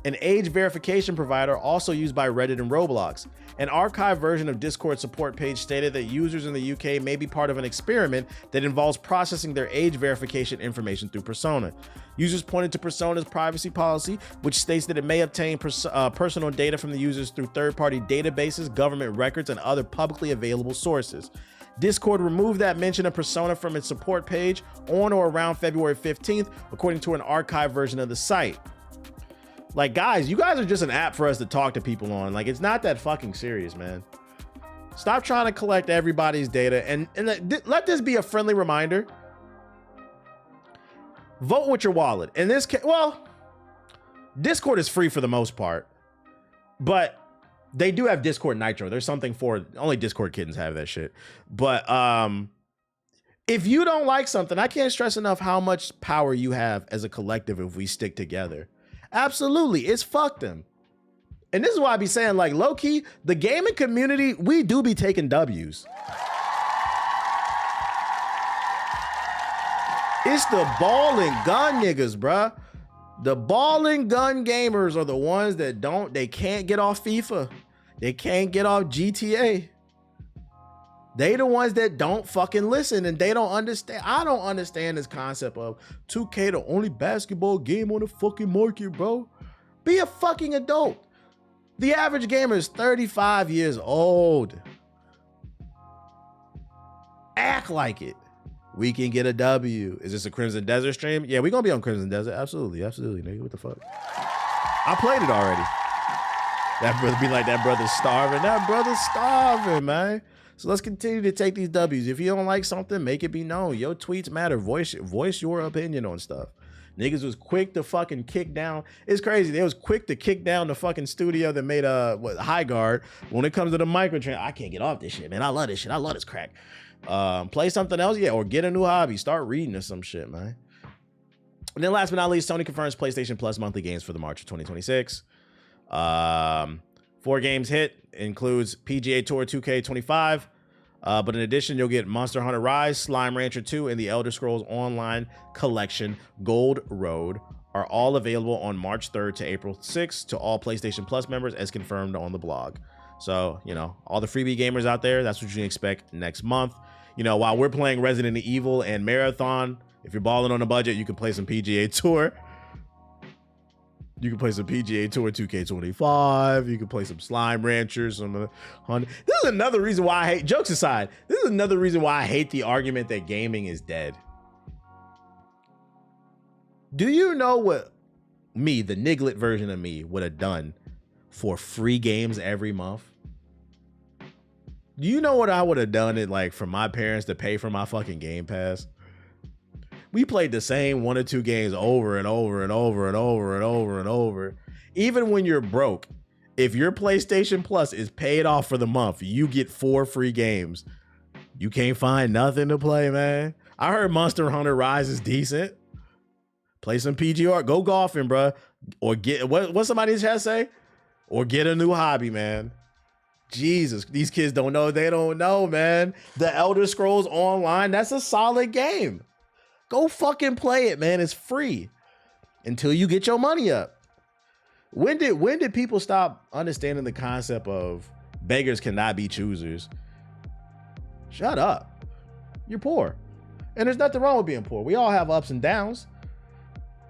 an age verification provider also used by Reddit and Roblox. An archived version of Discord's support page stated that users in the UK may be part of an experiment that involves processing their age verification information through Persona. Users pointed to Persona's privacy policy, which states that it may obtain personal data from the users through third-party databases, government records, and other publicly available sources. Discord removed that mention of Persona from its support page on or around February 15th, according to an archived version of the site. Like, guys, you guys are just an app for us to talk to people on. Like, it's not that fucking serious, man. Stop trying to collect everybody's data and let this be a friendly reminder. Vote with your wallet. In this case, well, Discord is free for the most part, but they do have Discord Nitro. There's something for only Discord kittens have that shit. But if you don't like something, I can't stress enough how much power you have as a collective if we stick together. Absolutely, it's fuck them. And this is why I be saying, like, low key, the gaming community, we do be taking W's. It's the ball and gun niggas, bruh. The ball and gun gamers are the ones that they can't get off FIFA. They can't get off GTA. They the ones that don't fucking listen and they don't understand. I don't understand this concept of 2K the only basketball game on the fucking market, bro. Be a fucking adult. The average gamer is 35 years old. Act like it. We can get a W. Is this a Crimson Desert stream? Yeah, we're gonna be on Crimson Desert. Absolutely, absolutely, nigga. What the fuck? I played it already. That brother be like, that brother's starving. That brother's starving, man. So let's continue to take these W's. If you don't like something, make it be known. Your tweets matter. Voice your opinion on stuff. Niggas was quick to fucking kick down. It's crazy. They was quick to kick down the fucking studio that made High Guard. When it comes to the microtransactions, I can't get off this shit, man. I love this shit. I love this crack. Play something else, yeah, or get a new hobby. Start reading or some shit, man. And then last but not least, Sony confirms PlayStation Plus monthly games for the March of 2026. 4 games hit, includes PGA Tour 2K25. But in addition, you'll get Monster Hunter Rise, Slime Rancher 2, and the Elder Scrolls Online Collection Gold Road are all available on March 3rd to April 6th to all PlayStation Plus members, as confirmed on the blog. So, you know, all the freebie gamers out there, that's what you can expect next month. You know, while we're playing Resident Evil and Marathon, if you're balling on a budget, you can play some PGA Tour. You can play some PGA Tour 2K25. You can play some Slime Ranchers. This is another reason why I hate, jokes aside, this is another reason why I hate the argument that gaming is dead. Do you know what me, the Niglet version of me, would have done for free games every month? Do you know what I would have done it like for my parents to pay for my fucking Game Pass? We played the same 1 or 2 games over and over and over and over and over and over. Even when you're broke, if your PlayStation Plus is paid off for the month, you get 4 free games. You can't find nothing to play, man. I heard Monster Hunter Rise is decent. Play some PGR. Go golfing, bro. Or get, what somebody in chat say? Or get a new hobby, man. Jesus, these kids don't know. They don't know, man. The Elder Scrolls Online, that's a solid game. Go fucking play it, man. It's free. until you get your money up. When did people stop understanding the concept of beggars cannot be choosers? Shut up. You're poor. And there's nothing wrong with being poor. We all have ups and downs.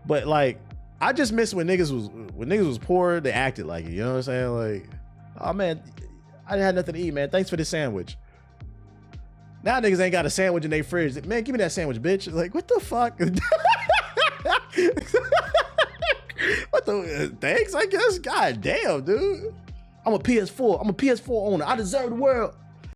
But like, I just miss when niggas was poor, they acted like it. You know what I'm saying? Like, oh man, I didn't have nothing to eat, man. Thanks for the sandwich. Now niggas ain't got a sandwich in their fridge. Man, give me that sandwich, bitch. Like, what the fuck? What the thanks, I guess. God damn, dude. I'm a PS4 owner. I deserve the world.